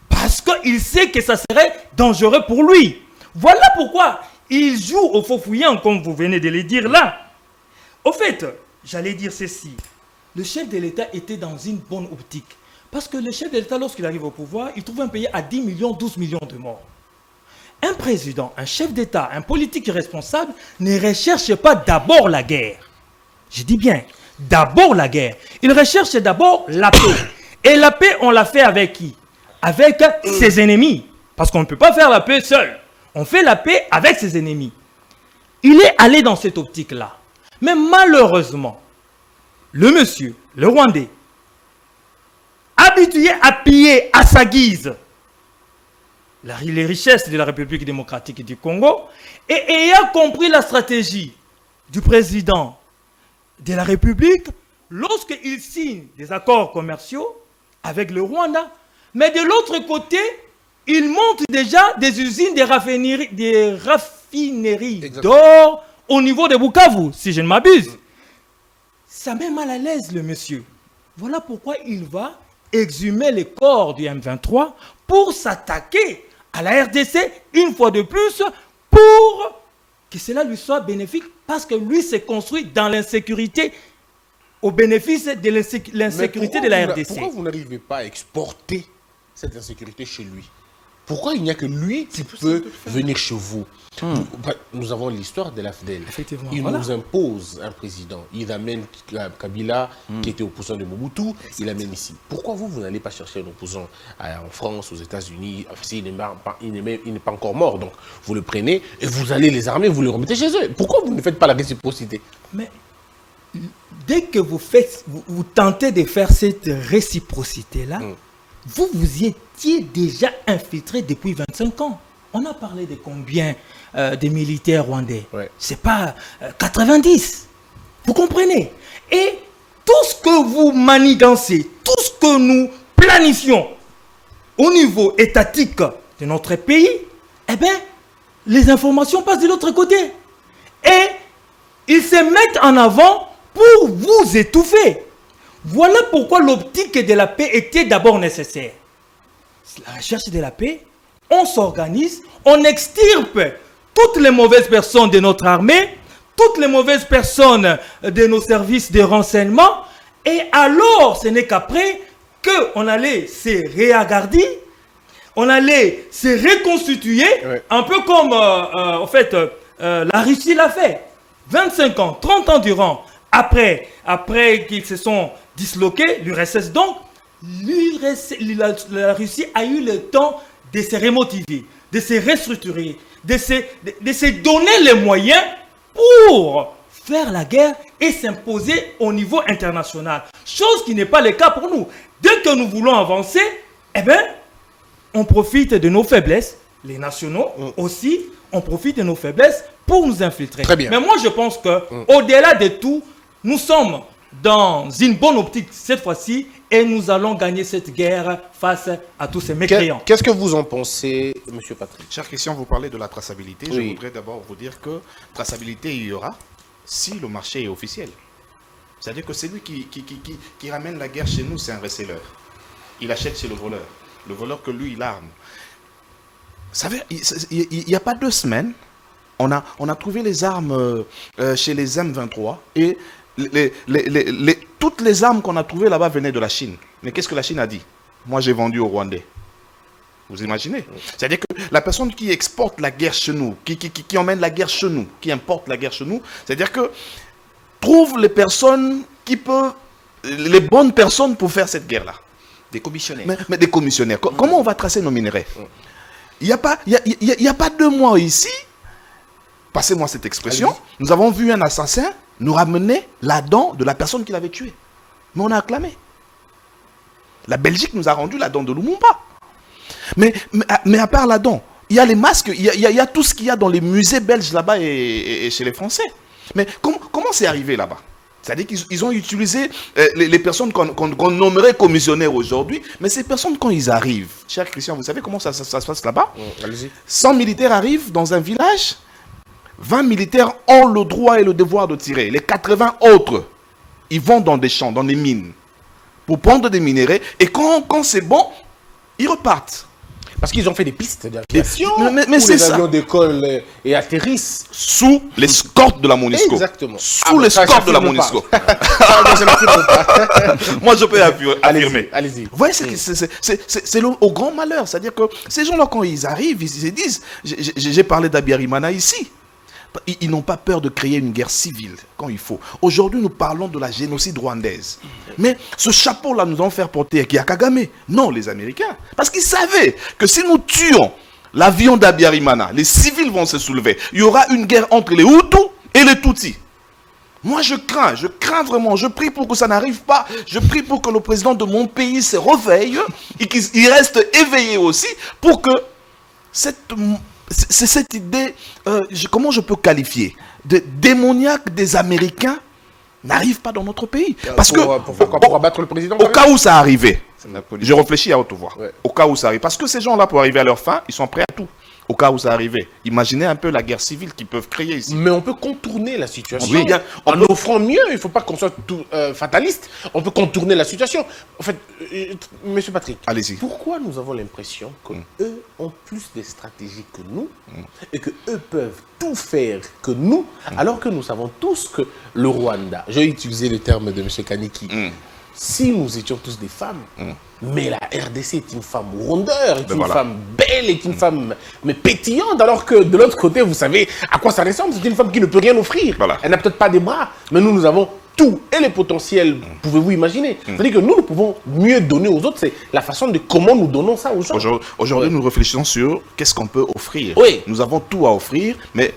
Parce qu'il sait que ça serait dangereux pour lui. Voilà pourquoi il joue au faux fouillant, comme vous venez de le dire là. Au fait, j'allais dire ceci. Le chef de l'État était dans une bonne optique. Parce que le chef de l'État, lorsqu'il arrive au pouvoir, il trouve un pays à 10 millions, 12 millions de morts. Un président, un chef d'État, un politique responsable ne recherche pas d'abord la guerre. Je dis bien, d'abord la guerre. Il recherche d'abord la paix. Et la paix, on l'a fait avec qui? Avec ses ennemis. Parce qu'on ne peut pas faire la paix seul. On fait la paix avec ses ennemis. Il est allé dans cette optique-là. Mais malheureusement, le monsieur, le Rwandais, habitué à piller à sa guise les richesses de la République démocratique du Congo, et ayant compris la stratégie du président de la République, lorsqu'il signe des accords commerciaux avec le Rwanda, mais de l'autre côté, il monte déjà des usines, des raffineries d'or au niveau de Bukavu, si je ne m'abuse. Ça met mal à l'aise le monsieur. Voilà pourquoi il va exhumer les corps du M23 pour s'attaquer à la RDC une fois de plus pour que cela lui soit bénéfique parce que lui s'est construit dans l'insécurité au bénéfice de l'insécurité de la RDC. Pourquoi vous n'arrivez pas à exporter cette insécurité chez lui? Pourquoi il n'y a que lui qui peut venir chez vous? Nous avons l'histoire de l'AFDEL. Effectivement, Il voilà. nous impose un président. Il amène Kabila, qui était opposant de Mobutu, il amène ici. Pourquoi vous n'allez pas chercher un opposant en France, aux États-Unis? Enfin, il n'est pas encore mort, donc vous le prenez et vous allez les armer, vous les remettez chez eux. Pourquoi vous ne faites pas la réciprocité? Mais dès que vous tentez de faire cette réciprocité-là, vous y étiez déjà infiltré depuis 25 ans. On a parlé de combien de militaires rwandais? C'est pas 90. Vous comprenez? Et tout ce que vous manigancez, tout ce que nous planifions au niveau étatique de notre pays, eh bien, les informations passent de l'autre côté. Et ils se mettent en avant pour vous étouffer. Voilà pourquoi l'optique de la paix était d'abord nécessaire. La recherche de la paix, on s'organise, on extirpe toutes les mauvaises personnes de notre armée, toutes les mauvaises personnes de nos services de renseignement, et alors ce n'est qu'après qu'on allait se réagarder, on allait se reconstituer, un peu comme en fait la Russie l'a fait. 25 ans, 30 ans durant, après qu'ils se sont disloqués, l'URSS donc, la Russie a eu le temps de se remotiver, de se restructurer, de se donner les moyens pour faire la guerre et s'imposer au niveau international. Chose qui n'est pas le cas pour nous. Dès que nous voulons avancer, eh bien, on profite de nos faiblesses, les nationaux aussi, on profite de nos faiblesses pour nous infiltrer. Très bien. Mais moi, je pense qu'au-delà de tout, nous sommes dans une bonne optique cette fois-ci et nous allons gagner cette guerre face à tous ces mécréants. Qu'est-ce que vous en pensez, M. Patrick? Cher Christian, vous parlez de la traçabilité. Oui. Je voudrais d'abord vous dire que traçabilité, il y aura si le marché est officiel. C'est-à-dire que celui qui ramène la guerre chez nous, c'est un reseller. Il achète chez le voleur. Le voleur que lui, il arme. Vous savez, il n'y a pas 2 semaines, on a trouvé les armes chez les M23 et toutes les armes qu'on a trouvées là-bas venaient de la Chine. Mais qu'est-ce que la Chine a dit? Moi, j'ai vendu aux Rwandais. Vous imaginez? C'est-à-dire que la personne qui exporte la guerre chez nous, qui emmène la guerre chez nous, qui importe la guerre chez nous, c'est-à-dire que trouve les personnes qui peuvent, les bonnes personnes pour faire cette guerre-là. Des commissionnaires. Mais des commissionnaires. Comment on va tracer nos minerais? Il n'y a pas 2 mois ici, passez-moi cette expression, nous avons vu un assassin nous ramener la dent de la personne qui l'avait tué. Mais on a acclamé. La Belgique nous a rendu la dent de Lumumba. Mais à part la dent, il y a les masques, il y a tout ce qu'il y a dans les musées belges là-bas et chez les Français. Mais comment c'est arrivé là-bas? C'est-à-dire qu'ils ont utilisé les personnes qu'on nommerait commissionnaires aujourd'hui, mais ces personnes, quand ils arrivent, cher Christian, vous savez comment ça se passe là-bas? 100 militaires arrivent dans un village, 20 militaires ont le droit et le devoir de tirer. Les 80 autres, ils vont dans des champs, dans des mines, pour prendre des minéraux, et quand c'est bon, ils repartent. Parce qu'ils ont fait des pistes d'aviation, mais c'est ça. Les avions décollent et atterrissent. Sous l'escorte de la MONUSCO. Exactement. Sous l'escorte de la MONUSCO. Moi, je peux affirmer. Allez-y. Vous voyez, c'est au grand malheur. C'est-à-dire que ces gens-là, quand ils arrivent, ils se disent, j'ai parlé d'Abiyarimana ici. Ils n'ont pas peur de créer une guerre civile quand il faut. Aujourd'hui, nous parlons de la génocide rwandaise. Mais ce chapeau-là, nous allons faire porter qui à Kagame. Non, les Américains. Parce qu'ils savaient que si nous tuons l'avion d'Abiyarimana, les civils vont se soulever. Il y aura une guerre entre les Hutus et les Tutsis. Moi, je crains vraiment. Je prie pour que ça n'arrive pas. Je prie pour que le président de mon pays se réveille et qu'il reste éveillé aussi pour que c'est cette idée, comment je peux qualifier, de démoniaque des Américains n'arrive pas dans notre pays. Parce pour abattre le président. Au cas où ça arrivait, je réfléchis à haute voix. Ouais. Au cas où ça arrive, parce que ces gens-là, pour arriver à leur fin, ils sont prêts à tout. Au cas où ça arrivait, imaginez un peu la guerre civile qu'ils peuvent créer ici. Mais on peut contourner la situation. Oui, en offrant mieux, il ne faut pas qu'on soit tout fataliste. On peut contourner la situation. En fait, Monsieur Patrick, allez-y. Pourquoi nous avons l'impression qu'eux ont plus de stratégies que nous et qu'eux peuvent tout faire que nous, alors que nous savons tous que le Rwanda, j'ai utilisé le terme de M. Kaniki, si nous étions tous des femmes, mais la RDC est une femme rondeur, est une femme belle, est une femme mais pétillante, alors que de l'autre côté, vous savez à quoi ça ressemble, c'est une femme qui ne peut rien offrir. Voilà. Elle n'a peut-être pas des bras, mais nous avons tout et les potentiels, pouvez-vous imaginer. C'est-à-dire que nous pouvons mieux donner aux autres, c'est la façon de comment nous donnons ça aux gens. Aujourd'hui, nous réfléchissons sur qu'est-ce qu'on peut offrir. Oui. Nous avons tout à offrir, mais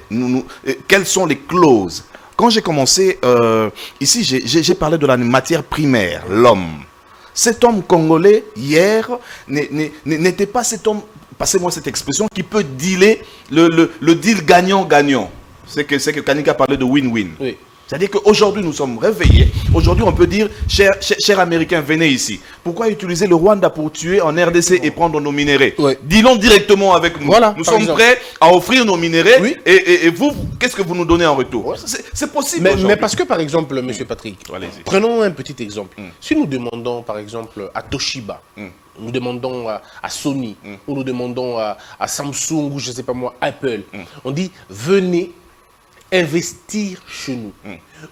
quelles sont les clauses? Quand j'ai commencé, ici, j'ai parlé de la matière primaire, l'homme. Cet homme congolais, hier, n'était pas cet homme, passez-moi cette expression, qui peut dealer le deal gagnant-gagnant. C'est que Kanika parlait de win-win. Oui. C'est-à-dire qu'aujourd'hui, nous sommes réveillés. Aujourd'hui, on peut dire, chers Américains, venez ici. Pourquoi utiliser le Rwanda pour tuer en RDC et prendre nos minéraux? Oui. Dis-le directement avec nous. Voilà, nous sommes prêts à offrir nos minéraux. Oui. Et vous, qu'est-ce que vous nous donnez en retour? Oui. C'est possible. Mais parce que, par exemple, M. Patrick, prenons un petit exemple. Si nous demandons, par exemple, à Toshiba, nous demandons à Sony, ou nous demandons à Samsung, ou je ne sais pas moi, Apple, on dit, venez investir chez nous.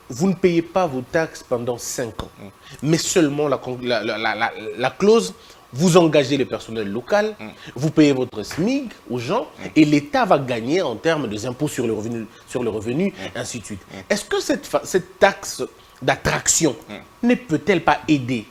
Vous ne payez pas vos taxes pendant 5 ans, mais seulement la clause, vous engagez le personnel local, vous payez votre SMIC aux gens, et l'État va gagner en termes des impôts sur le revenu, ainsi de suite. Est-ce que cette taxe d'attraction ne peut-elle pas aider?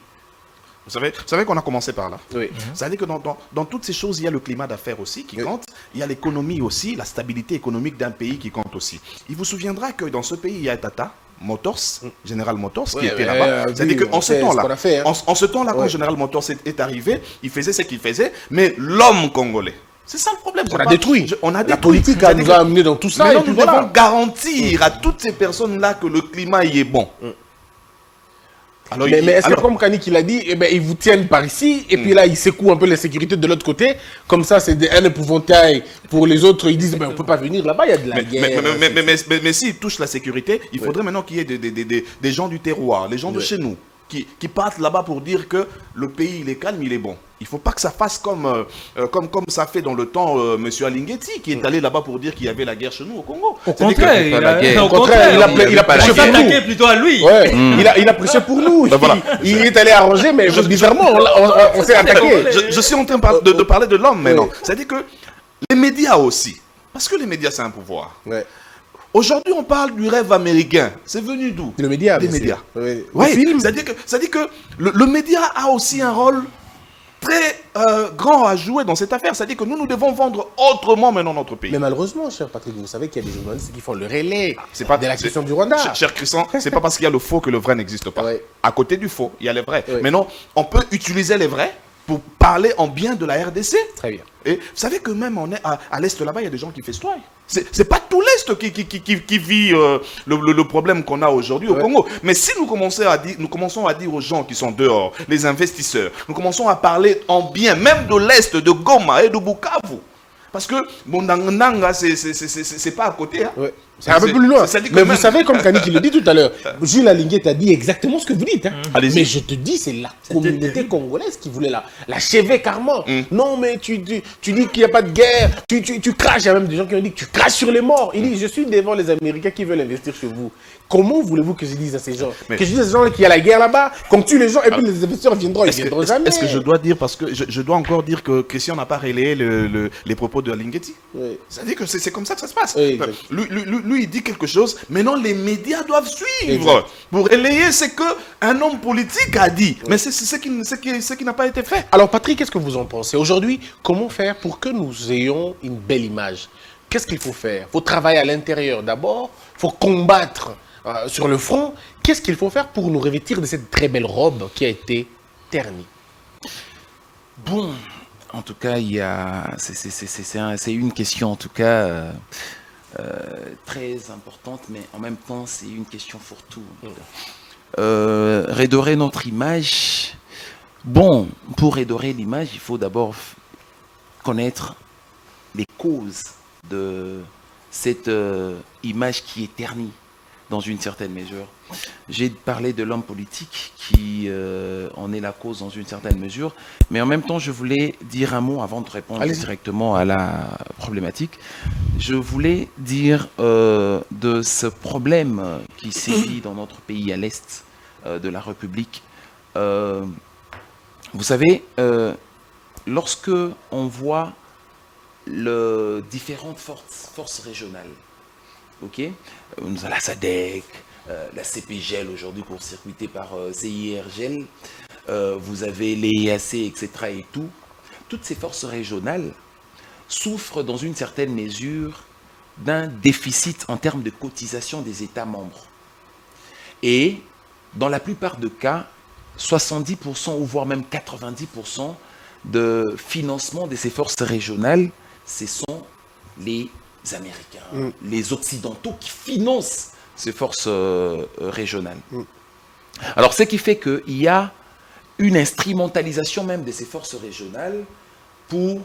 Vous savez qu'on a commencé par là. Oui. C'est-à-dire que dans toutes ces choses, il y a le climat d'affaires aussi qui compte. Il y a l'économie aussi, la stabilité économique d'un pays qui compte aussi. Il vous souviendra que dans ce pays, il y a Tata Motors, General Motors, qui était là-bas. C'est-à-dire qu'en ce temps-là, en ce temps-là, quand General Motors est arrivé, il faisait ce qu'il faisait, mais l'homme congolais, c'est ça le problème. On a détruit. La politique nous a amené dans tout ça. Maintenant, nous devons garantir à toutes ces personnes-là que le climat y est bon. Alors, mais est-ce que comme Kanik il a dit, eh ben, ils vous tiennent par ici, et puis là, ils secouent un peu la sécurité de l'autre côté, comme ça, c'est un épouvantail pour les autres, ils disent, ben, on ne peut pas venir là-bas, il y a de la guerre. Mais s'ils touchent la sécurité, il faudrait maintenant qu'il y ait des gens du terroir, les gens de chez nous, qui partent là-bas pour dire que le pays, il est calme, il est bon. Il ne faut pas que ça fasse comme ça fait dans le temps M. Alingueti, qui est allé là-bas pour dire qu'il y avait la guerre chez nous au Congo. Au contraire, il a prêché pour nous. Plutôt à lui. Ouais, il a prêché pour nous. Il est allé arranger, mais bizarrement, on s'est attaqué. Je suis en train de parler de l'homme maintenant. C'est-à-dire que les médias aussi, parce que les médias, c'est un pouvoir. Ouais. Aujourd'hui, on parle du rêve américain. C'est venu d'où? Le média. Les médias. Oui. C'est-à-dire que le média a aussi un rôle très grand à jouer dans cette affaire. C'est-à-dire que nous devons vendre autrement maintenant notre pays. Mais malheureusement, cher Patrick, vous savez qu'il y a des journalistes qui font le relais C'est pas de la question du Rwanda. Cher Christian, c'est pas parce qu'il y a le faux que le vrai n'existe pas. Ouais. À côté du faux, il y a les vrais. Ouais. Maintenant, on peut utiliser les vrais pour parler en bien de la RDC. Très bien. Et vous savez que même à l'Est là-bas, il y a des gens qui festoient. C'est pas tout l'Est qui vit le problème qu'on a aujourd'hui au Congo. Mais si nous commençons à dire aux gens qui sont dehors, les investisseurs, nous commençons à parler en bien, même de l'Est, de Goma et de Bukavu. Parce que Bondananga, c'est pas à côté. Hein. Ouais. C'est un peu plus loin. Mais vous savez, comme Kani qui le dit tout à l'heure, Jules Alinguet a dit exactement ce que vous dites. Hein. Mais je te dis, c'est la communauté congolaise qui voulait la chever carrément. Non, mais tu dis qu'il n'y a pas de guerre, tu craches. Il y a même des gens qui ont dit que tu craches sur les morts. Il dit, je suis devant les Américains qui veulent investir chez vous. Comment voulez-vous que je dise à ces gens que je dise à ces gens qu'il y a la guerre là-bas, qu'on tue les gens et puis les investisseurs viendront, ils viendront jamais. Est-ce que je dois dire, parce que je dois encore dire que Christian n'a pas relayé les propos de Alinguetti. Oui. C'est-à-dire que c'est comme ça que ça se passe. Oui, lui, il dit quelque chose, maintenant les médias doivent suivre pour relayer ce qu'un homme politique a dit. Mais c'est ce qui n'a pas été fait. Alors Patrick, qu'est-ce que vous en pensez? Aujourd'hui, comment faire pour que nous ayons une belle image? Qu'est-ce qu'il faut faire? Il faut travailler à l'intérieur d'abord, il faut combattre sur le front. Qu'est-ce qu'il faut faire pour nous revêtir de cette très belle robe qui a été ternie? Bon, en tout cas, c'est une question en tout cas très importante, mais en même temps, c'est une question fourre-tout. Redorer notre image. Bon, pour redorer l'image, il faut d'abord connaître les causes de cette image qui est ternie dans une certaine mesure. J'ai parlé de l'homme politique qui en est la cause dans une certaine mesure, mais en même temps, je voulais dire un mot avant de répondre directement à la problématique. Je voulais dire de ce problème qui sévit dans notre pays à l'est de la République. Vous savez, lorsque on voit différentes forces régionales, ok, nous avons la SADC, la CPGEL aujourd'hui pour circuiter par CIRGEL, vous avez les EAC, etc. et tout. Toutes ces forces régionales souffrent dans une certaine mesure d'un déficit en termes de cotisation des États membres. Et dans la plupart des cas, 70% ou voire même 90% de financement de ces forces régionales, ce sont les Américains, les Occidentaux qui financent ces forces régionales. Alors, ce qui fait qu'il y a une instrumentalisation même de ces forces régionales pour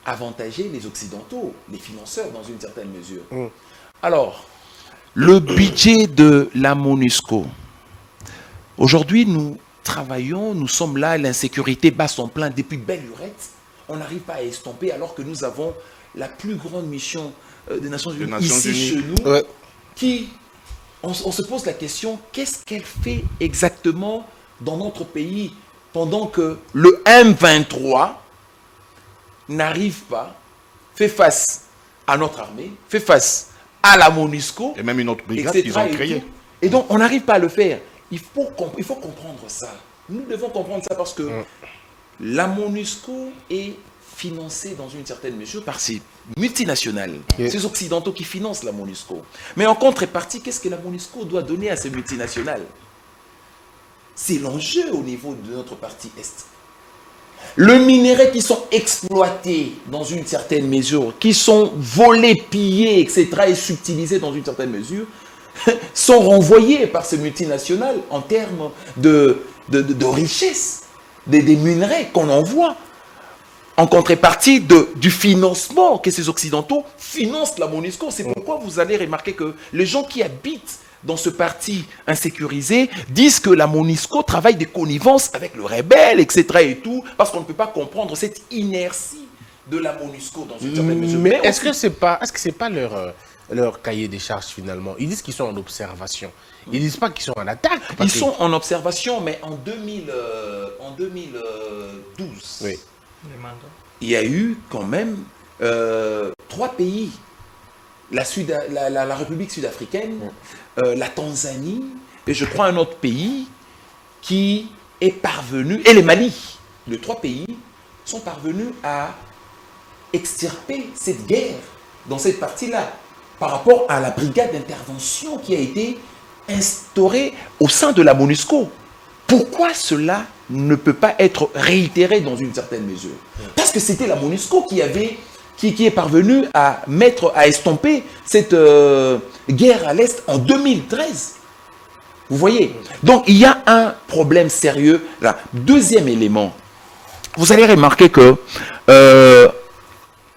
avantager les Occidentaux, les financeurs dans une certaine mesure. Alors, le budget de la MONUSCO. Aujourd'hui, nous travaillons, nous sommes là, l'insécurité bat son plein depuis belle lurette. On n'arrive pas à estomper alors que nous avons la plus grande mission des Nations Unies ici chez nous, qui, on se pose la question, qu'est-ce qu'elle fait exactement dans notre pays pendant que le M23 n'arrive pas, fait face à notre armée, fait face à la MONUSCO, et même une autre brigade etc. qu'ils ont créée. Et donc, on n'arrive pas à le faire. Il faut comprendre ça. Nous devons comprendre ça parce que la MONUSCO est financée dans une certaine mesure par ces multinationales, ces Occidentaux qui financent la MONUSCO. Mais en contrepartie, qu'est-ce que la MONUSCO doit donner à ces multinationales? C'est l'enjeu au niveau de notre partie Est. Le minerai qui sont exploités dans une certaine mesure, qui sont volés, pillés, etc., et subtilisés dans une certaine mesure, sont renvoyés par ces multinationales en termes de richesse, des minerais qu'on envoie, en contrepartie du financement que ces Occidentaux financent la MONUSCO. C'est pourquoi vous allez remarquer que les gens qui habitent dans ce parti insécurisé disent que la MONUSCO travaille des connivences avec le rebelle, etc. et tout, parce qu'on ne peut pas comprendre cette inertie de la MONUSCO dans une certaine mesure. Mais est-ce que c'est pas leur cahier des charges finalement? Ils disent qu'ils sont en observation. Ils disent pas qu'ils sont en attaque. Ils sont en observation, mais en 2012, il y a eu quand même 3 pays. La République sud-africaine, la Tanzanie, et je crois un autre pays qui est parvenu, et le Mali, les 3 pays sont parvenus à extirper cette guerre dans cette partie-là par rapport à la brigade d'intervention qui a été instaurée au sein de la MONUSCO. Pourquoi cela ne peut pas être réitéré dans une certaine mesure? Parce que c'était la MONUSCO qui est parvenue à estomper cette guerre à l'Est en 2013. Vous voyez? Donc, il y a un problème sérieux là. Deuxième élément, vous allez remarquer que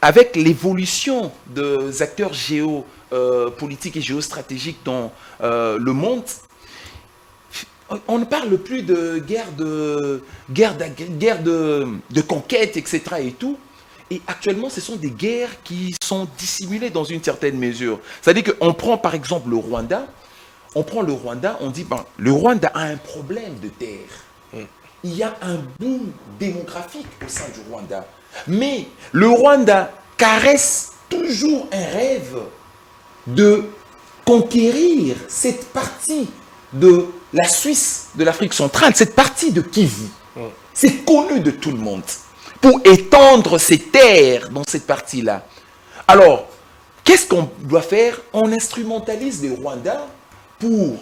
avec l'évolution des acteurs géopolitiques et géostratégiques dans le monde, on ne parle plus de guerre de conquête, etc. et tout. Et actuellement, ce sont des guerres qui sont dissimulées dans une certaine mesure. C'est-à-dire qu'on prend par exemple le Rwanda. On prend le Rwanda, on dit, le Rwanda a un problème de terre. Il y a un boom démographique au sein du Rwanda. Mais le Rwanda caresse toujours un rêve de conquérir cette partie de la Suisse, de l'Afrique centrale, cette partie de Kivu. C'est connu de tout le monde. Pour étendre ses terres dans cette partie-là. Alors, qu'est-ce qu'on doit faire? On instrumentalise le Rwanda pour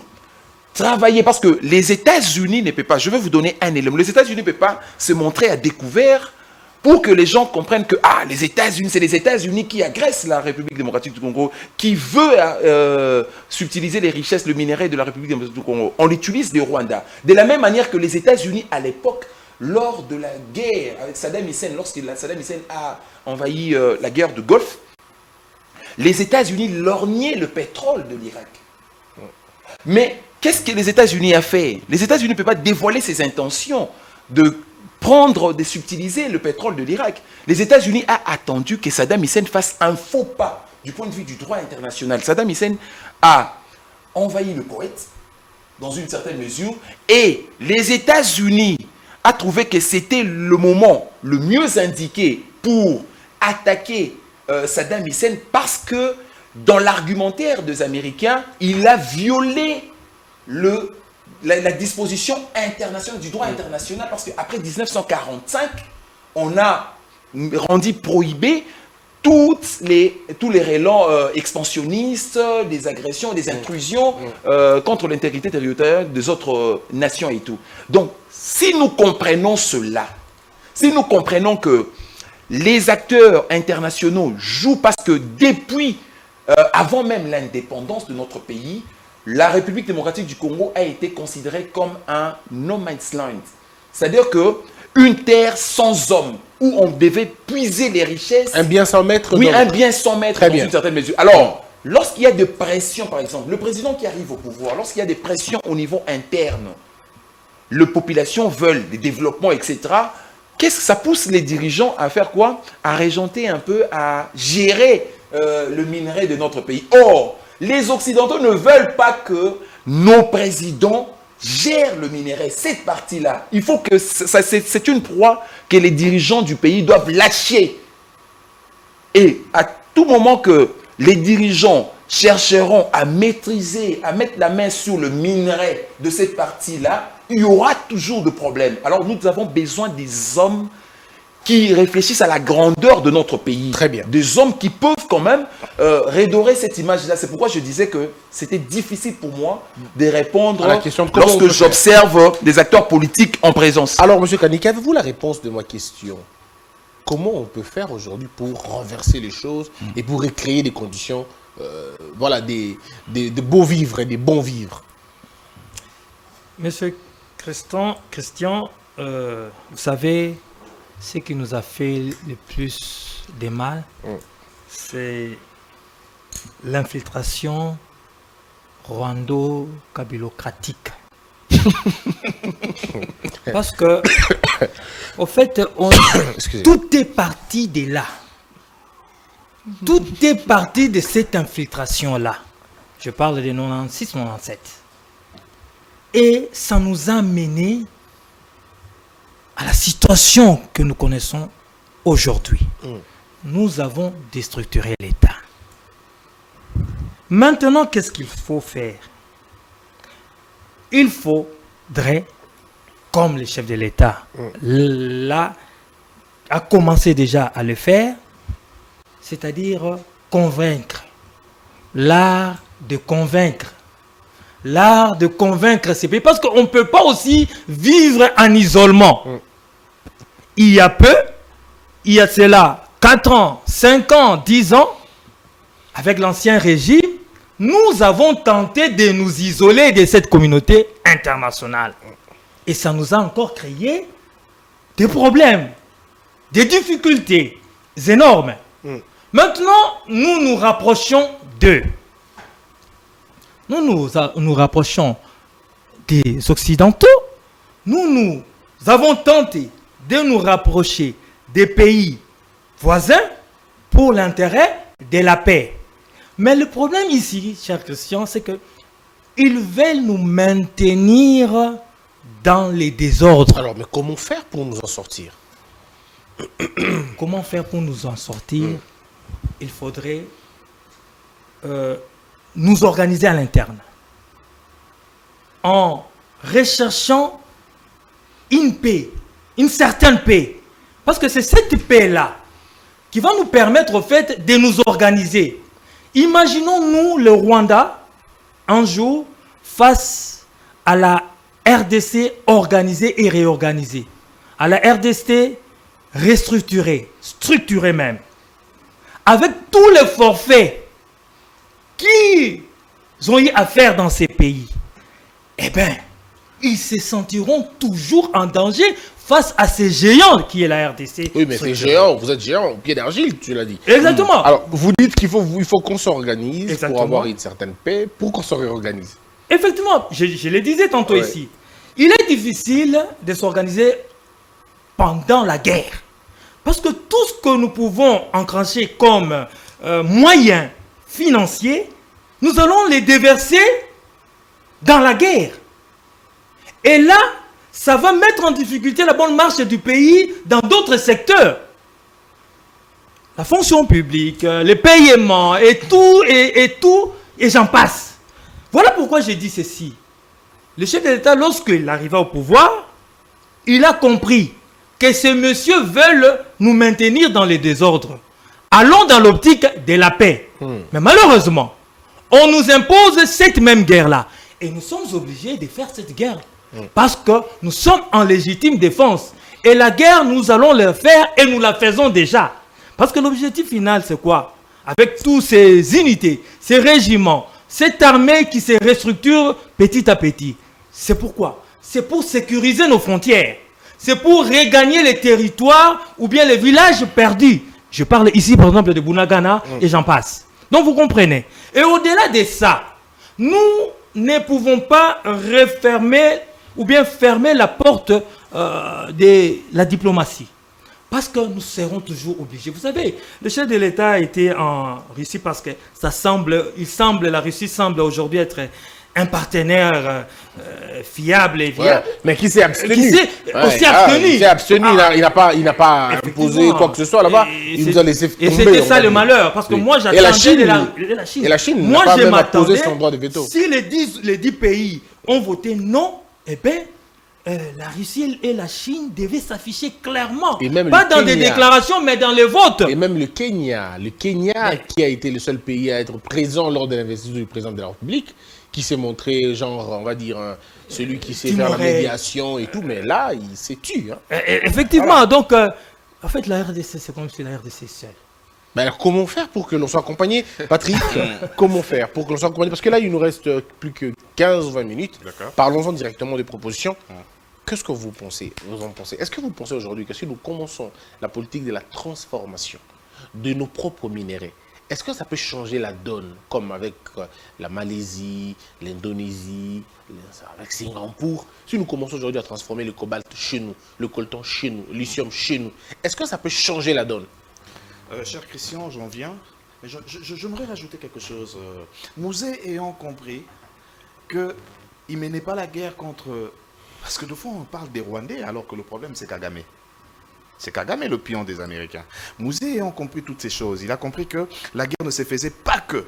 travailler, parce que les États-Unis ne peuvent pas, je vais vous donner un élément, les États-Unis ne peuvent pas se montrer à découvert pour que les gens comprennent que les États-Unis, c'est les États-Unis qui agressent la République démocratique du Congo, qui veut subtiliser les richesses, le minerai de la République démocratique du Congo. On utilise le Rwanda. De la même manière que les États-Unis, à l'époque, lors de la guerre avec Saddam Hussein, lorsque Saddam Hussein a envahi la guerre du Golfe, les États-Unis lorgnaient le pétrole de l'Irak. Mais qu'est-ce que les États-Unis ont fait? Les États-Unis ne peuvent pas dévoiler ses intentions de prendre, de subtiliser le pétrole de l'Irak. Les États-Unis ont attendu que Saddam Hussein fasse un faux pas du point de vue du droit international. Saddam Hussein a envahi le Koweït, dans une certaine mesure, et les États-Unis ont trouvé que c'était le moment le mieux indiqué pour attaquer Saddam Hussein, parce que dans l'argumentaire des Américains, il a violé la disposition internationale, du droit international, parce qu'après 1945, on a rendu prohibé tous les relents expansionnistes, des agressions, des intrusions contre l'intégrité territoriale des autres nations et tout. Donc, si nous comprenons cela, si nous comprenons que les acteurs internationaux jouent, parce que depuis, avant même l'indépendance de notre pays, la République démocratique du Congo a été considérée comme un no man's land. C'est-à-dire qu'une terre sans hommes, où on devait puiser les richesses. Un bien sans maître. Oui, un bien sans maître dans une certaine mesure. Alors, lorsqu'il y a des pressions, par exemple, le président qui arrive au pouvoir, lorsqu'il y a des pressions au niveau interne, les populations veulent des développements, etc., qu'est-ce que ça pousse les dirigeants à faire quoi? À régenter un peu, à gérer le minerai de notre pays. Or, les Occidentaux ne veulent pas que nos présidents gèrent le minerai, cette partie-là. Il faut que c'est une proie que les dirigeants du pays doivent lâcher. Et à tout moment que les dirigeants chercheront à maîtriser, à mettre la main sur le minerai de cette partie-là, il y aura toujours de problèmes. Alors nous avons besoin des hommes qui réfléchissent à la grandeur de notre pays. Très bien. Des hommes qui peuvent quand même redorer cette image-là. C'est pourquoi je disais que c'était difficile pour moi de répondre à la question de comment lorsque on peut j'observe des acteurs politiques en présence. Alors, M. Kanika, avez-vous la réponse de ma question? Comment on peut faire aujourd'hui pour renverser les choses et pour recréer des conditions, voilà, de beaux vivres et des bons vivres? Monsieur Christian, vous savez, ce qui nous a fait le plus de mal, c'est l'infiltration rwando-kabylocratique. Parce que, au fait, tout est parti de là. Tout est parti de cette infiltration-là. Je parle de 96-97. Et ça nous a mené à la situation que nous connaissons aujourd'hui. Nous avons déstructuré l'État. Maintenant, qu'est-ce qu'il faut faire? Il faudrait, comme les chefs de l'État, là, a commencé déjà à le faire, c'est-à-dire convaincre. L'art de convaincre. L'art de convaincre ces pays. Parce qu'on ne peut pas aussi vivre en isolement. Il y a peu, il y a cela 4 ans, 5 ans, 10 ans, avec l'ancien régime, nous avons tenté de nous isoler de cette communauté internationale. Et ça nous a encore créé des problèmes, des difficultés énormes. Maintenant, nous nous rapprochons d'eux. Nous rapprochons des Occidentaux. Nous avons tenté de nous rapprocher des pays voisins pour l'intérêt de la paix. Mais le problème ici, chers Christians, c'est qu'ils veulent nous maintenir dans les désordres. Alors, mais comment faire pour nous en sortir? Comment faire pour nous en sortir? Il faudrait nous organiser à l'interne en recherchant une paix, une certaine paix. Parce que c'est cette paix-là qui va nous permettre au fait de nous organiser. Imaginons-nous le Rwanda un jour face à la RDC organisée et réorganisée, à la RDC restructurée, structurée même, avec tous les forfaits qu'ils ont eu à faire dans ces pays. Eh bien, ils se sentiront toujours en danger face à ces géants qui est la RDC. Oui, mais ces géants, vous êtes géants au pied d'argile, tu l'as dit. Exactement. Alors, vous dites qu'il faut qu'on s'organise Exactement. pour avoir une certaine paix, pour qu'on se réorganise. Effectivement, je le disais tantôt ici. Il est difficile de s'organiser pendant la guerre. Parce que tout ce que nous pouvons enclencher comme moyens financiers, nous allons les déverser dans la guerre. Et là, ça va mettre en difficulté la bonne marche du pays dans d'autres secteurs. La fonction publique, les paiements et tout, et j'en passe. Voilà pourquoi j'ai dit ceci. Le chef de l'État, lorsqu'il arriva au pouvoir, il a compris que ces messieurs veulent nous maintenir dans les désordres. Allons dans l'optique de la paix. Mais malheureusement, on nous impose cette même guerre-là. Et nous sommes obligés de faire cette guerre. Parce que nous sommes en légitime défense. Et la guerre, nous allons la faire et nous la faisons déjà. Parce que l'objectif final, c'est quoi? Avec tous ces unités, ces régiments, cette armée qui se restructure petit à petit. C'est pourquoi? C'est pour sécuriser nos frontières. C'est pour regagner les territoires ou bien les villages perdus. Je parle ici, par exemple, de Bunagana et j'en passe. Donc, vous comprenez. Et au-delà de ça, nous ne pouvons pas refermer ou bien fermer la porte de la diplomatie. Parce que nous serons toujours obligés. Vous savez, le chef de l'État était en Russie parce que la Russie semble aujourd'hui être un partenaire fiable et viable. Ouais, mais qui s'est abstenu. Qui s'est aussi abstenu. Il s'est abstenu, il n'a pas imposé quoi que ce soit là-bas. Il nous a laissé tomber. Et c'était ça le malheur. Parce que moi, j'attendais la Chine. Et la Chine moi, n'a pas je même imposé m'attendais, son droit de veto. si les 10 pays ont voté non, eh bien, la Russie et la Chine devaient s'afficher clairement. Pas dans des déclarations, mais dans les votes. Et même le Kenya qui a été le seul pays à être présent lors de l'investiture du président de la République, qui s'est montré, genre, on va dire, celui qui sait faire la médiation et tout, mais là, il s'est tué. Effectivement, voilà. Donc, en fait, la RDC, c'est comme si la RDC seule. Mais alors, comment faire pour que l'on soit accompagné, Patrick? Comment faire pour que l'on soit accompagné? Parce que là, il nous reste plus que 15 ou 20 minutes. Parlons-en directement des propositions. Qu'est-ce que vous pensez? Est-ce que vous pensez aujourd'hui que si nous commençons la politique de la transformation de nos propres minéraux, est-ce que ça peut changer la donne, comme avec la Malaisie, l'Indonésie, avec Singapour? Si nous commençons aujourd'hui à transformer le cobalt chez nous, le coltan chez nous, le lithium chez nous, est-ce que ça peut changer la donne? Cher Christian, j'en viens. J'aimerais rajouter quelque chose. Mouzé ayant compris qu'il ne menait pas la guerre contre... Parce que de fois, on parle des Rwandais, alors que le problème, c'est Kagame. C'est Kagame le pion des Américains. Mouzé ayant compris toutes ces choses, il a compris que la guerre ne se faisait pas que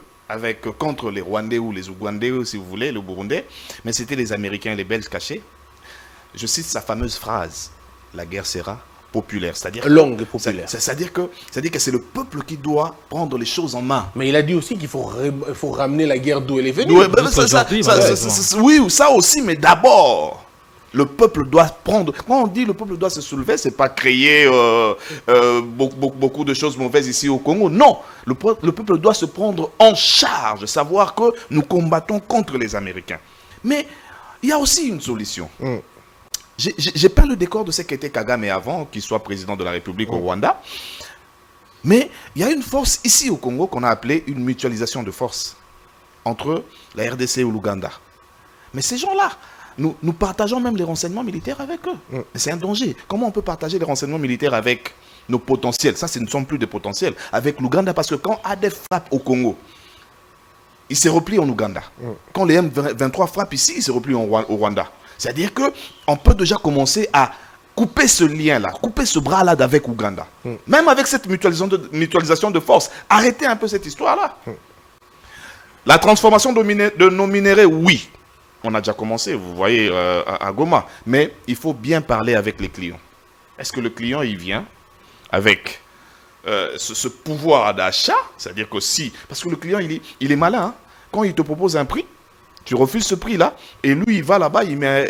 contre les Rwandais ou les Ougandais, si vous voulez, le Burundais, mais c'était les Américains et les Belges cachés. Je cite sa fameuse phrase, la guerre sera populaire. C'est-à-dire Longue et populaire. C'est-à-dire que c'est le peuple qui doit prendre les choses en main. Mais il a dit aussi qu'il faut ramener la guerre d'où elle est venue. Ouais, oui, ça aussi, mais d'abord, le peuple doit prendre... Quand on dit le peuple doit se soulever, c'est pas créer beaucoup de choses mauvaises ici au Congo. Non, le peuple doit se prendre en charge, savoir que nous combattons contre les Américains. Mais il y a aussi une solution. J'ai pas le décor de ce qu'était Kagame avant, qu'il soit président de la République au Rwanda. Mais il y a une force ici au Congo qu'on a appelée une mutualisation de force entre la RDC et l'Ouganda. Mais ces gens-là, nous partageons même les renseignements militaires avec eux. C'est un danger. Comment on peut partager les renseignements militaires avec nos potentiels? Ça, ce ne sont plus des potentiels. Avec l'Ouganda, parce que quand ADF frappe au Congo, il se replie en Ouganda. Quand les M23 frappent ici, il se replie au Rwanda. C'est-à-dire qu'on peut déjà commencer à couper ce lien-là, couper ce bras-là avec Ouganda. Même avec cette mutualisation de force, arrêtez un peu cette histoire-là. La transformation de nos minéraux, oui. On a déjà commencé, vous voyez, à Goma. Mais il faut bien parler avec les clients. Est-ce que le client, il vient avec ce pouvoir d'achat? C'est-à-dire que si... Parce que le client, il est malin. Hein. Quand il te propose un prix, tu refuses ce prix-là, et lui, il va là-bas, il met,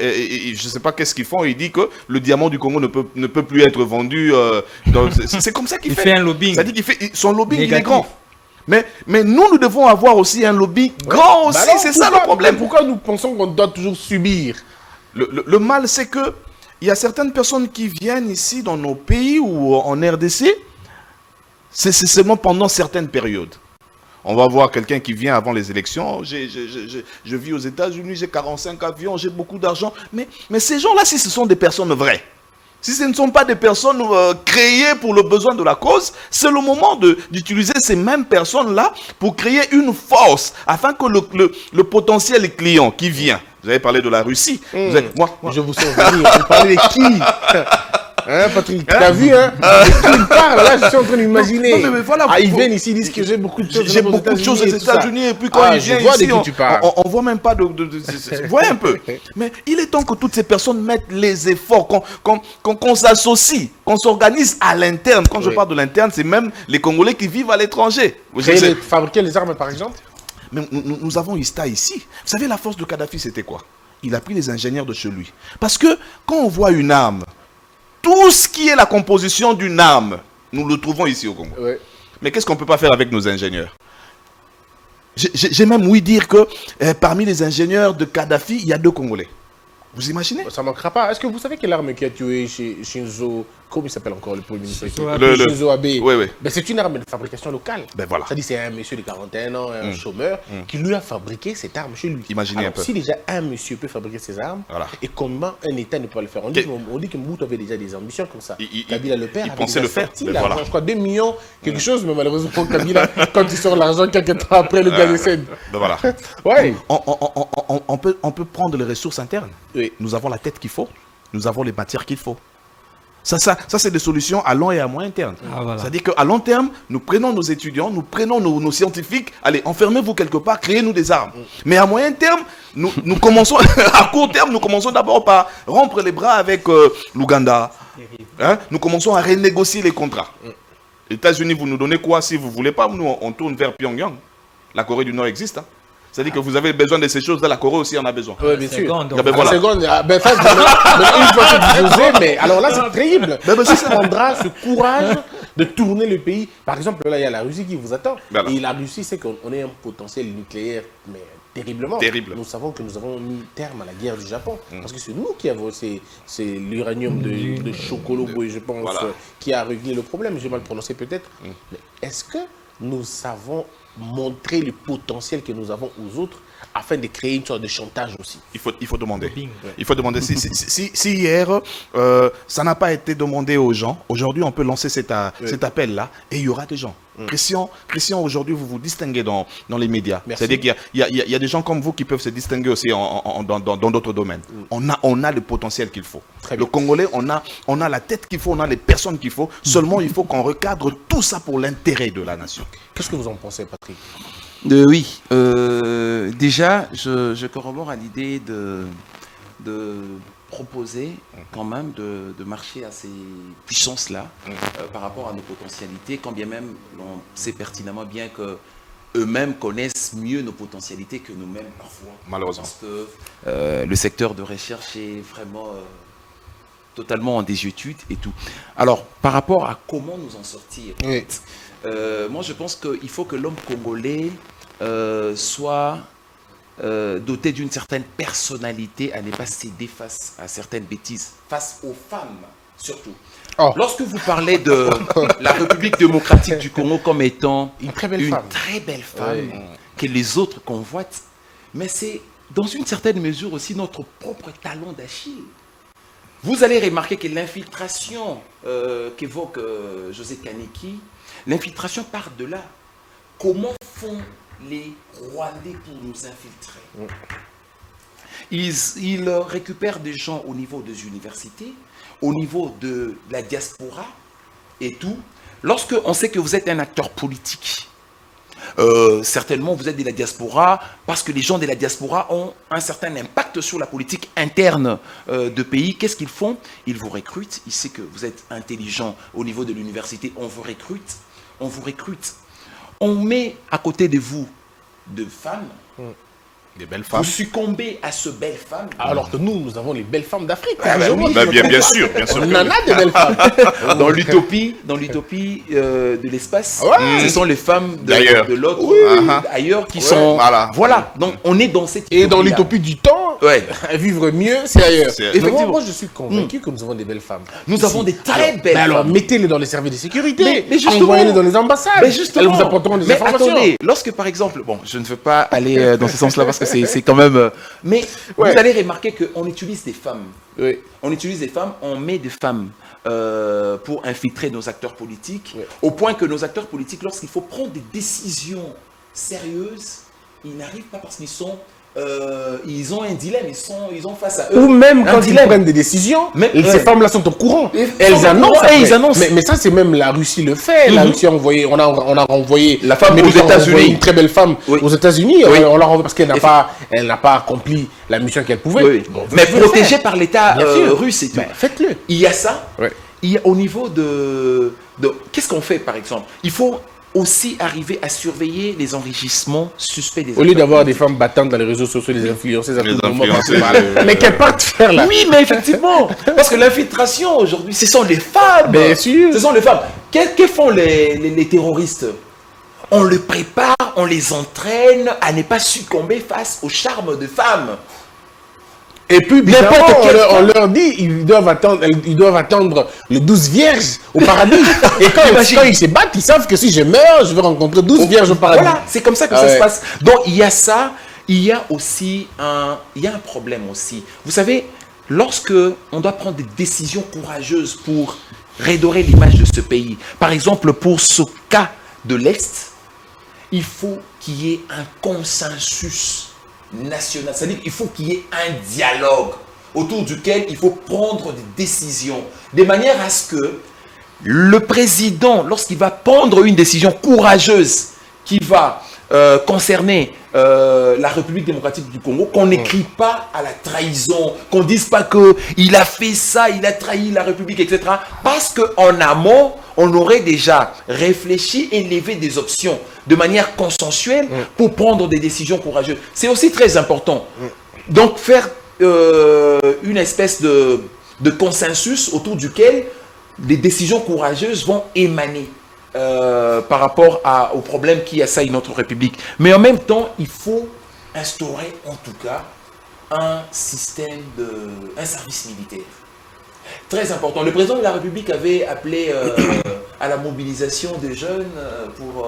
je ne sais pas qu'est-ce qu'ils font, il dit que le diamant du Congo ne peut plus être vendu. C'est comme ça qu'il fait. Il fait un lobbying. C'est-à-dire qu'il fait son lobbying, il est grand. Mais nous devons avoir aussi un lobby grand aussi, c'est ça le problème. Pourquoi nous pensons qu'on doit toujours subir? Le mal, c'est que il y a certaines personnes qui viennent ici dans nos pays ou en RDC, c'est seulement pendant certaines périodes. On va voir quelqu'un qui vient avant les élections. Je vis aux États-Unis, j'ai 45 avions, j'ai beaucoup d'argent. Mais ces gens-là, si ce sont des personnes vraies, si ce ne sont pas des personnes créées pour le besoin de la cause, c'est le moment d'utiliser ces mêmes personnes-là pour créer une force afin que le potentiel client qui vient, vous avez parlé de la Russie, moi, je vous sens venir, vous parlez de qui? Hein, Patrick, t'as vu, hein? Il parle, là, je suis en train d'imaginer. Mais voilà, ils viennent ici, ils disent que j'ai beaucoup de choses. J'ai beaucoup de choses aux États-Unis, et puis quand ils viennent ici, on voit même pas vous voyez un peu. Mais il est temps que toutes ces personnes mettent les efforts, qu'on s'associe, qu'on s'organise à l'interne. Quand je parle de l'interne, c'est même les Congolais qui vivent à l'étranger. Fabriquer les armes, par exemple? Mais nous avons Ista ici. Vous savez, la force de Kadhafi, c'était quoi? Il a pris les ingénieurs de chez lui. Parce que quand on voit une arme, tout ce qui est la composition d'une arme, nous le trouvons ici au Congo. Ouais. Mais qu'est-ce qu'on ne peut pas faire avec nos ingénieurs? J'ai même ouï dire que parmi les ingénieurs de Kadhafi, il y a 2 Congolais. Vous imaginez? Ça ne manquera pas. Est-ce que vous savez quelle arme qui a tué chez Shinzo? Comment il s'appelle encore le premier ministre? Shinzo Abe. Oui. Ben, c'est une arme de fabrication locale. Ben voilà. C'est-à-dire c'est un monsieur de 41 ans, un chômeur, qui lui a fabriqué cette arme chez lui. Imaginez un peu. Si déjà un monsieur peut fabriquer ses armes, et comment un État ne peut pas le faire? On dit que Mobutu avait déjà des ambitions comme ça. Kabila le père. Il pensait le faire. Voilà. Je crois 2 millions, quelque chose, mais malheureusement Kabila, quand il sort l'argent, quelques temps après, le gars décède. Ben voilà. Ouais. On peut prendre les ressources internes. Oui. Nous avons la tête qu'il faut. Nous avons les matières qu'il faut. Ça c'est des solutions à long et à moyen terme. Voilà. C'est-à-dire qu'à long terme, nous prenons nos étudiants, nous prenons nos scientifiques, allez, enfermez-vous quelque part, créez-nous des armes. Mais à moyen terme, nous commençons, à court terme, nous commençons d'abord par rompre les bras avec l'Ouganda. Hein? Nous commençons à renégocier les contrats. Les États-Unis, vous nous donnez quoi si vous ne voulez pas? Nous, on tourne vers Pyongyang. La Corée du Nord existe. Hein? C'est-à-dire que vous avez besoin de ces choses-là, la Corée aussi en a besoin. Oui, bien sûr. Voilà. Seconde, une fois que vous osez, mais alors là, c'est terrible. Ça prendra ce courage de tourner le pays. Par exemple, là, il y a la Russie qui vous attend. Voilà. Et la Russie, c'est qu'on ait un potentiel nucléaire, mais terriblement. Terrible. Nous savons que nous avons mis terme à la guerre du Japon. Parce que c'est nous qui avons, c'est l'uranium de Shokolobo, je pense, qui a réglé le problème. J'ai mal prononcé peut-être. Mais est-ce que nous savons montrer le potentiel que nous avons aux autres afin de créer une sorte de chantage aussi? Il faut demander. Il faut demander. Si hier, ça n'a pas été demandé aux gens, aujourd'hui on peut lancer cet appel-là et il y aura des gens. Christian, aujourd'hui vous vous distinguez dans les médias. C'est-à-dire qu'il y a des gens comme vous qui peuvent se distinguer aussi dans d'autres domaines. On a le potentiel qu'il faut. Le Congolais, on a la tête qu'il faut, on a les personnes qu'il faut. Seulement il faut qu'on recadre tout ça pour l'intérêt de la nation. Qu'est-ce que vous en pensez, Patrick? Oui, déjà, je corrobore à l'idée de proposer quand même de marcher à ces puissances-là par rapport à nos potentialités, quand bien même on sait pertinemment bien que eux-mêmes connaissent mieux nos potentialités que nous-mêmes parfois. Malheureusement. Parce que le secteur de recherche est vraiment totalement en désuétude et tout. Alors, par rapport à comment nous en sortir, Oui. moi je pense qu'il faut que l'homme congolais soit doté d'une certaine personnalité à ne pas céder face à certaines bêtises, face aux femmes surtout. Oh. Lorsque vous parlez de la République démocratique du Congo comme étant Une très belle femme. très belle femme Oui. que les autres convoitent, mais c'est dans une certaine mesure aussi notre propre talon d'Achille. Vous allez remarquer que l'infiltration qu'évoque José Kaneki, l'infiltration part de là. Comment font les Rwandais pour nous infiltrer? Ils récupèrent des gens au niveau des universités, au niveau de la diaspora et tout. Lorsque on sait que vous êtes un acteur politique, certainement vous êtes de la diaspora parce que les gens de la diaspora ont un certain impact sur la politique interne de pays. Qu'est-ce qu'ils font? Ils vous recrutent. Ils savent que vous êtes intelligent au niveau de l'université. On vous recrute. On vous recrute. On met à côté de vous de femmes. Des belles Vous femmes. succombez à ce belle femme. Alors que nous avons les belles femmes d'Afrique. Bien sûr, bien sûr. On en a des belles femmes. Dans l'utopie de l'espace, ce sont les femmes D'ailleurs. de l'autre ailleurs qui Ouais, sont. voilà. Donc on est dans cette Et dans utopie-là. l'utopie du temps, Ouais. vivre mieux, c'est ailleurs. C'est- Mais Effectivement. moi, je suis convaincu que nous avons des belles femmes. Nous Ici. avons des très Alors, belles mais alors, femmes. mettez-les dans les services de sécurité. Mais justement. Envoyez-les dans les ambassades. Mais justement, Elles vous apporteront des mais informations. attendez, lorsque par exemple, bon, je ne veux pas aller dans ce sens-là parce que c'est quand même. Mais Ouais. vous allez remarquer qu'on utilise des femmes. Oui. On utilise des femmes, on met des femmes pour infiltrer nos acteurs politiques, Ouais. au point que nos acteurs politiques, lorsqu'il faut prendre des décisions sérieuses, ils n'arrivent pas parce qu'ils sont. Ils ont un dilemme, ils ont face à eux. Ou même un quand ils dilemme. prennent des décisions, Mais- et ces ouais. femmes-là sont au courant. Ils Elles sont au annoncent. courant et après. ils annoncent. Mais ça, c'est même la Russie le fait. La Russie a envoyé, on a renvoyé La femme Américains aux ont envoyé États-Unis. une très belle femme Oui. aux États-Unis. Oui. On l'a renvoyée parce qu'elle n'a pas accompli la mission qu'elle pouvait. Oui. Bon, Mais vous pouvez le protégée faire. par l'État Bien sûr. russe et tout. Ben, faites-le. Il y a ça. Ouais. Il y a au niveau de qu'est-ce qu'on fait par exemple? Il faut aussi arriver à surveiller les enrichissements suspects des Au lieu acteurs d'avoir des politiques. femmes battantes dans les réseaux sociaux, les influenceuses à Les tout moment. influenceuses, Mais qu'elles partent faire là. Oui, mais effectivement, parce que l'infiltration aujourd'hui, ce sont les femmes. Bien sûr. Ce sont les femmes. Que font les terroristes? On les prépare, on les entraîne à ne pas succomber face au charme de femmes. Et puis, N'importe bizarrement, quelle on femme. leur dit ils doivent attendre le 12 vierges au paradis. Et Imagine. quand ils se battent, ils savent que si je meurs, je vais rencontrer 12 vierges au paradis. Voilà, c'est comme ça que Ah ça ouais. se passe. Donc il y a ça, il y a aussi un problème aussi. Vous savez, lorsque on doit prendre des décisions courageuses pour redorer l'image de ce pays, par exemple pour ce cas de l'Est, il faut qu'il y ait un consensus national. C'est-à-dire qu'il faut qu'il y ait un dialogue autour duquel il faut prendre des décisions, de manière à ce que le président, lorsqu'il va prendre une décision courageuse qui va concerner la République démocratique du Congo, qu'on n'écrit pas à la trahison, qu'on ne dise pas qu'il a fait ça, il a trahi la République, etc. Parce qu'en amont, on aurait déjà réfléchi et levé des options de manière consensuelle pour prendre des décisions courageuses. C'est aussi très important. Donc faire une espèce de consensus autour duquel des décisions courageuses vont émaner par rapport aux problèmes qui assaillent notre République. Mais en même temps, il faut instaurer en tout cas un service militaire. Très important. Le président de la République avait appelé à la mobilisation des jeunes pour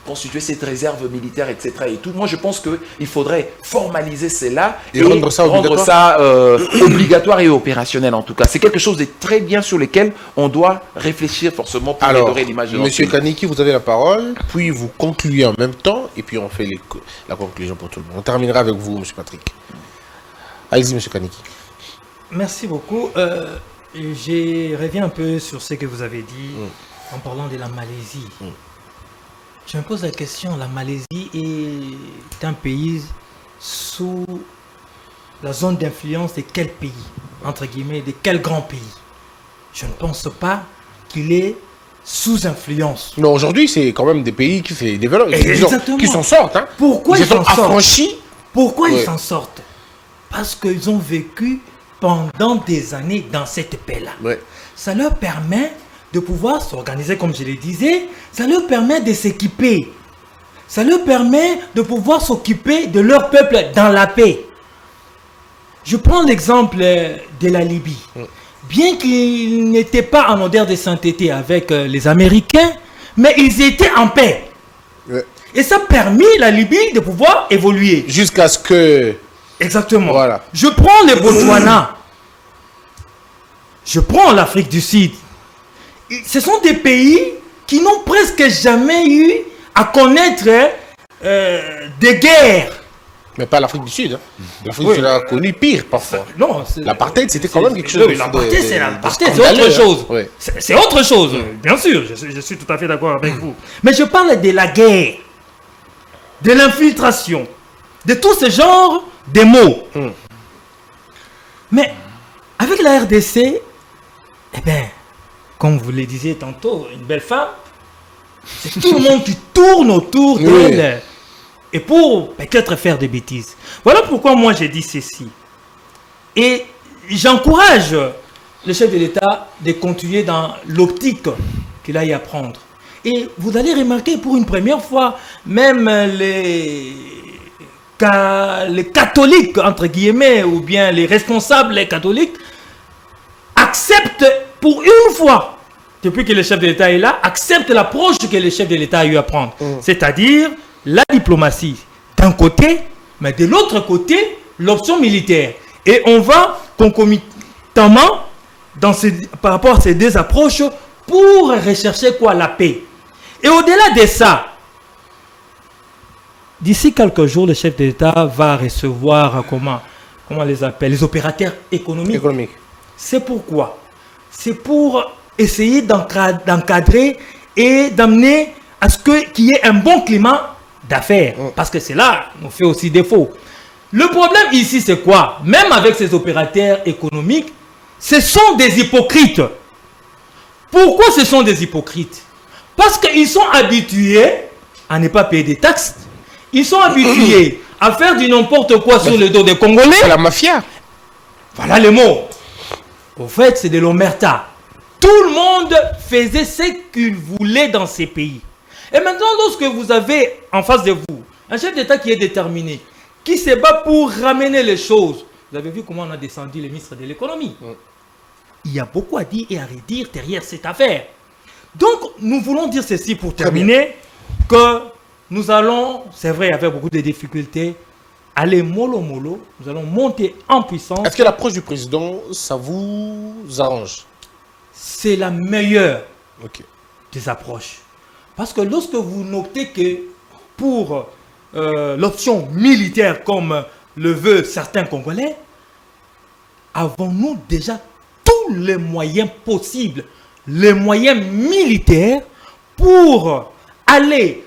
constituer cette réserve militaire, etc. Et tout. Moi, je pense qu'il faudrait formaliser cela Et rendre ça obligatoire. obligatoire et opérationnel, en tout cas. C'est quelque chose de très bien sur lequel on doit réfléchir forcément pour Alors, redorer l'image de notre Monsieur pays. Kaneki, vous avez la parole, puis vous concluez en même temps, et puis on fait la conclusion pour tout le monde. On terminera avec vous, Monsieur Patrick. Allez-y, Monsieur Kaneki. Merci beaucoup. Je reviens un peu sur ce que vous avez dit en parlant de la Malaisie. Je me pose la question, la Malaisie est un pays sous la zone d'influence de quel pays? entre guillemets, de quel grand pays. Je ne pense pas qu'il est sous influence. Non, aujourd'hui, c'est quand même des pays qui se développent, Exactement. qui s'en sortent. Hein. Pourquoi ils s'en sortent? Affranchis. Pourquoi Ouais. ils s'en sortent? Parce qu'ils ont vécu pendant des années dans cette paix-là. Ouais. Ça leur permet de pouvoir s'organiser, comme je le disais. Ça leur permet de s'équiper. Ça leur permet de pouvoir s'occuper de leur peuple dans la paix. Je prends l'exemple de la Libye. Bien qu'ils n'étaient pas en odeur de sainteté avec les Américains, mais ils étaient en paix. Ouais. Et ça a permis la Libye de pouvoir évoluer. Jusqu'à ce que... Exactement. Voilà. Je prends le Botswana. Je prends l'Afrique du Sud. Ce sont des pays qui n'ont presque jamais eu à connaître des guerres. Mais pas l'Afrique du Sud. Hein. L'Afrique Oui. du Sud a connu pire parfois. Non, L'apartheid, c'était quand même quelque chose de... L'apartheid, c'est l'apartheid, c'est scandaleux, autre chose. hein. Ouais. C'est autre chose, bien sûr, je suis tout à fait d'accord avec vous. Mais je parle de la guerre, de l'infiltration, de tout ce genre de mots. Mais avec la RDC, eh bien, comme vous le disiez tantôt, une belle femme, c'est tout le monde qui tourne autour d'elle. Et pour peut-être faire des bêtises. Voilà pourquoi moi j'ai dit ceci. Et j'encourage le chef de l'État de continuer dans l'optique qu'il a y à prendre. Et vous allez remarquer pour une première fois, même les catholiques, entre guillemets, ou bien les responsables catholiques, acceptent pour une fois, depuis que le chef de l'État est là, acceptent l'approche que le chef de l'État a eu à prendre. C'est-à-dire la diplomatie d'un côté, mais de l'autre côté, l'option militaire. Et on va concomitamment par rapport à ces deux approches pour rechercher quoi? La paix. Et au-delà de ça, d'ici quelques jours, le chef de l'État va recevoir, comment on les appelle, les opérateurs économiques. C'est pourquoi? C'est pour essayer d'encadrer et d'amener à ce qu'il y ait un bon climat d'affaires. Parce que c'est là qu'on fait aussi défaut. Le problème ici, c'est quoi? Même avec ces opérateurs économiques, ce sont des hypocrites. Pourquoi ce sont des hypocrites? Parce qu'ils sont habitués à ne pas payer des taxes. Ils sont habitués à faire du n'importe quoi sur le dos des Congolais. C'est la mafia. Voilà le mot. Au fait, c'est de l'omerta. Tout le monde faisait ce qu'il voulait dans ces pays. Et maintenant, lorsque vous avez en face de vous un chef d'État qui est déterminé, qui se bat pour ramener les choses, vous avez vu comment on a descendu le ministre de l'économie. Il y a beaucoup à dire et à redire derrière cette affaire. Donc, nous voulons dire ceci pour terminer, que nous allons, c'est vrai, avec beaucoup de difficultés, aller mollo mollo, nous allons monter en puissance. Est-ce que l'approche du président, ça vous arrange? C'est la meilleure Ok. des approches. Parce que lorsque vous notez que pour l'option militaire, comme le veut certains Congolais, avons-nous déjà tous les moyens possibles, les moyens militaires pour aller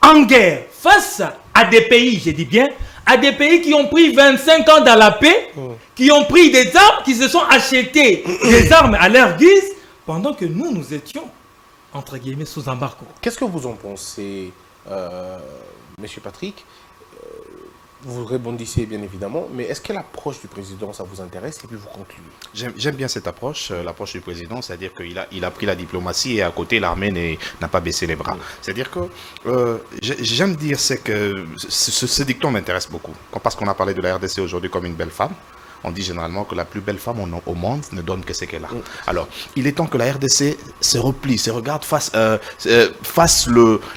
en guerre face à des pays, je dis bien, à des pays qui ont pris 25 ans dans la paix, qui ont pris des armes, qui se sont achetés des armes à leur guise, pendant que nous étions, entre guillemets, sous embargo. Qu'est-ce que vous en pensez, Monsieur Patrick? Vous rebondissez bien évidemment, mais est-ce que l'approche du président, ça vous intéresse? Et puis vous concluez. J'aime bien cette approche, l'approche du président, c'est-à-dire qu'il a pris la diplomatie et à côté l'armée n'a pas baissé les bras. C'est-à-dire que j'aime dire c'est que ce dicton m'intéresse beaucoup. Parce qu'on a parlé de la RDC aujourd'hui comme une belle femme. On dit généralement que la plus belle femme au monde ne donne que ce qu'elle a. Alors, il est temps que la RDC se replie, se regarde face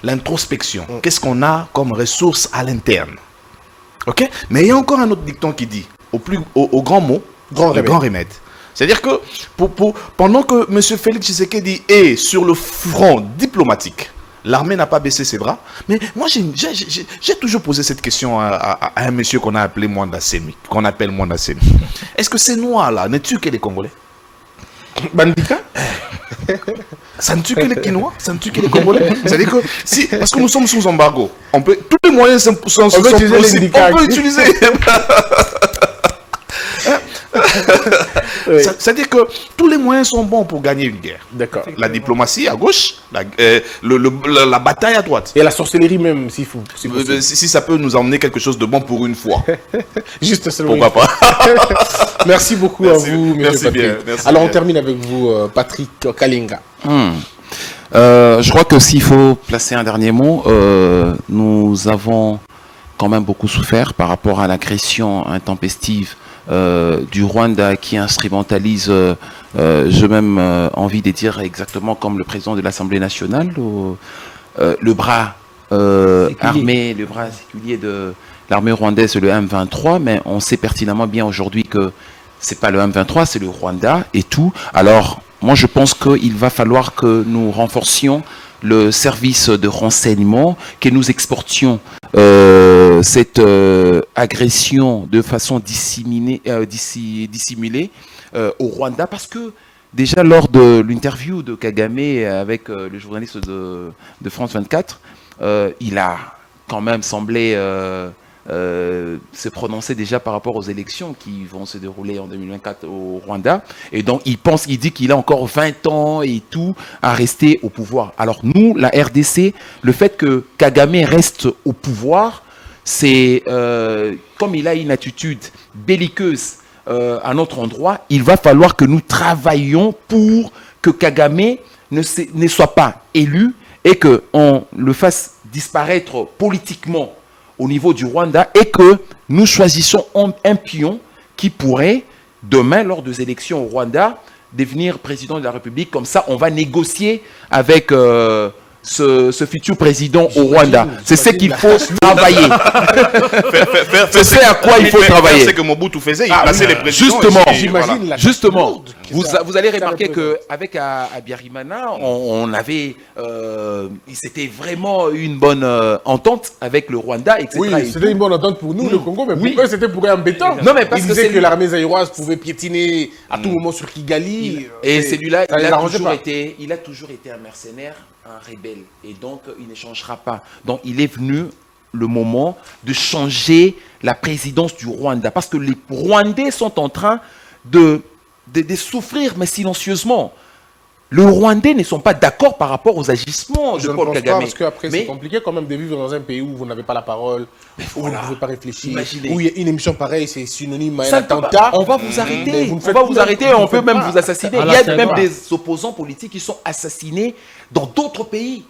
l'introspection. Qu'est-ce qu'on a comme ressources à l'interne? Ok? Mais il y a encore un autre dicton qui dit, au grand mot, le grand remède. C'est-à-dire que pendant que M. Félix Tshisekedi est sur le front diplomatique, l'armée n'a pas baissé ses bras. Mais moi, j'ai toujours posé cette question à un monsieur qu'on a appelé Mwanda Semi, qu'on appelle Mwanda Semi. Est-ce que ces Noirs-là ne tuent que les Congolais? Bandika? Ça ne tue que les Quinois, ça ne tue que les Congolais. C'est-à-dire que, parce que nous sommes sous embargo, tous les moyens sont possibles. On peut utiliser. Oui. C'est-à-dire que tous les moyens sont bons pour gagner une guerre. D'accord. La diplomatie à gauche, la bataille à droite. Et la sorcellerie même, s'il faut. Si ça peut nous emmener quelque chose de bon pour une fois. Juste seulement. Pourquoi pas. Merci beaucoup Merci, à vous, M. merci Patrick. bien, merci Alors, bien. on termine avec vous, Patrick Kalinga. Je crois que s'il faut placer un dernier mot, nous avons quand même beaucoup souffert par rapport à l'agression intempestive du Rwanda qui instrumentalise, j'ai même envie de dire exactement comme le président de l'Assemblée nationale, le bras armé, le bras séculier de l'armée rwandaise, le M23, mais on sait pertinemment bien aujourd'hui que c'est pas le M23, c'est le Rwanda et tout. Alors, moi je pense qu'il va falloir que nous renforcions le service de renseignement, que nous exportions cette agression de façon dissimulée au Rwanda, parce que déjà lors de l'interview de Kagame avec le journaliste de France 24, il a quand même semblé se prononcer déjà par rapport aux élections qui vont se dérouler en 2024 au Rwanda. Et donc, il dit qu'il a encore 20 ans et tout à rester au pouvoir. Alors nous, la RDC, le fait que Kagame reste au pouvoir, c'est comme il a une attitude belliqueuse à notre endroit, il va falloir que nous travaillions pour que Kagame ne soit pas élu et qu'on le fasse disparaître politiquement au niveau du Rwanda, et que nous choisissons un pion qui pourrait, demain, lors des élections au Rwanda, devenir président de la République. Comme ça, on va négocier avec ce futur président au Rwanda. C'est ce qu'il faut travailler. C'est ce à quoi il faut travailler. C'est que Mobutu faisait, il plaçait les présidents. Justement, et voilà. justement, vous allez remarquer qu'avec Abiyarimana, on avait, c'était vraiment une bonne entente avec le Rwanda, etc. Oui, c'était une bonne entente pour nous, le Congo, mais Oui. pour eux, c'était pour eux embêtant. Non, mais parce ils que disaient c'est que l'armée zaïroise pouvait piétiner à tout moment sur Kigali. Et celui-là, ça les arrangeait pas. il a toujours été un mercenaire, un rebelle. Et donc, il ne changera pas. Donc, il est venu le moment de changer la présidence du Rwanda. Parce que les Rwandais sont en train de souffrir, mais silencieusement. Les Rwandais ne sont pas d'accord par rapport aux agissements Je de ne Paul pense Kagame. pas, parce qu'après, Mais- c'est compliqué quand même de vivre dans un pays où vous n'avez pas la parole, où voilà. vous ne pouvez pas réfléchir, Imaginez. où il y a une émission pareille, c'est synonyme à un Ça ne peut pas. attentat. On va vous Mais arrêter. vous ne On faites va pas- vous arrêter. vous ne On peut faites même pas. vous assassiner. À Il la y a fin, même pas. des opposants politiques qui sont assassinés dans d'autres pays.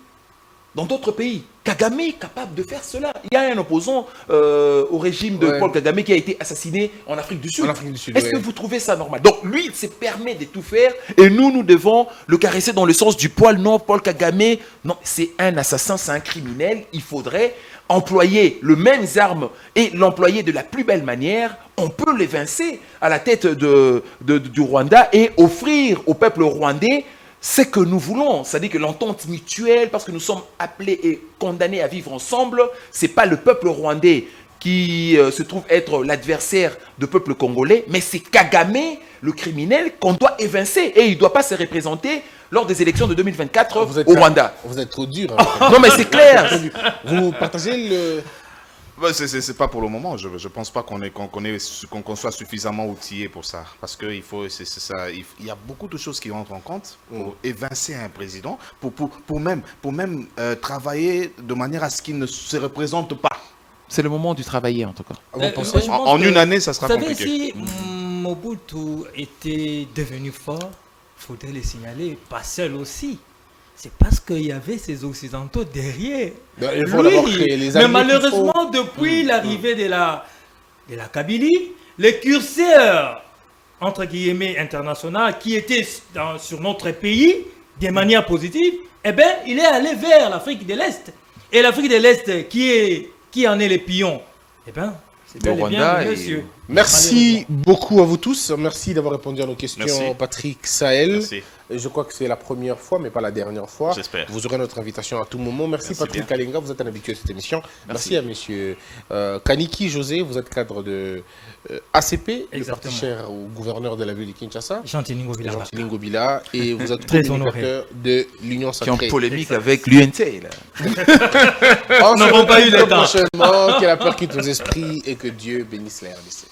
Dans d'autres pays. Kagame est capable de faire cela. Il y a un opposant au régime de Ouais. Paul Kagame qui a été assassiné en Afrique du Sud. En Afrique du Sud, Est-ce ouais. que vous trouvez ça normal? Donc lui, il se permet de tout faire et nous devons le caresser dans le sens du poil. Non, Paul Kagame, non, c'est un assassin, c'est un criminel. Il faudrait employer les mêmes armes et l'employer de la plus belle manière. On peut l'évincer à la tête du Rwanda et offrir au peuple rwandais ce que nous voulons, c'est-à-dire que l'entente mutuelle, parce que nous sommes appelés et condamnés à vivre ensemble, c'est pas le peuple rwandais qui se trouve être l'adversaire du peuple congolais, mais c'est Kagame, le criminel, qu'on doit évincer. Et il ne doit pas se représenter lors des élections de 2024 au Rwanda. Vous êtes trop dur. hein. Non mais c'est clair. Vous partagez le... Ouais, c'est pas pour le moment. Je pense pas qu'on soit suffisamment outillé pour ça. Parce qu'il faut, c'est ça. Il y a beaucoup de choses qui rentrent en compte pour évincer un président, pour même travailler de manière à ce qu'il ne se représente pas. C'est le moment du travailler en tout cas. Vous moi, pensez je pense En que- une année, ça sera Vous savez, compliqué. si Mobutu était devenu fort, il faudrait le signaler, pas seul aussi. C'est parce qu'il y avait ces Occidentaux derrière. Ben, il faut d'abord créer les mais alliés malheureusement, depuis l'arrivée de la Kabylie, les curseurs, entre guillemets, internationaux, qui étaient sur notre pays, de manière positive, eh bien, il est allé vers l'Afrique de l'Est. Et l'Afrique de l'Est, qui en est les pions, eh bien, c'est Le bel et bien, Rwanda et- monsieur. Merci beaucoup à vous tous. Merci d'avoir répondu à nos questions, Merci. Patrick Sahel. Merci. Je crois que c'est la première fois, mais pas la dernière fois. J'espère. Vous aurez notre invitation à tout moment. Merci, Merci Patrick bien. Kalinga, vous êtes un habitué de cette émission. Merci, Merci. à monsieur Kaniki José, vous êtes cadre de ACP, le parti Exactement. cher au gouverneur de la ville de Kinshasa. Chantiningo Jean Villaba. Tilingo Bila, et vous êtes Très communicateur de l'Union Qui est en Sacrée. polémique avec l'UNT là. On se n'avons pas eu retrouve le temps. prochainement. Que la peur quitte vos esprits et que Dieu bénisse la RDC.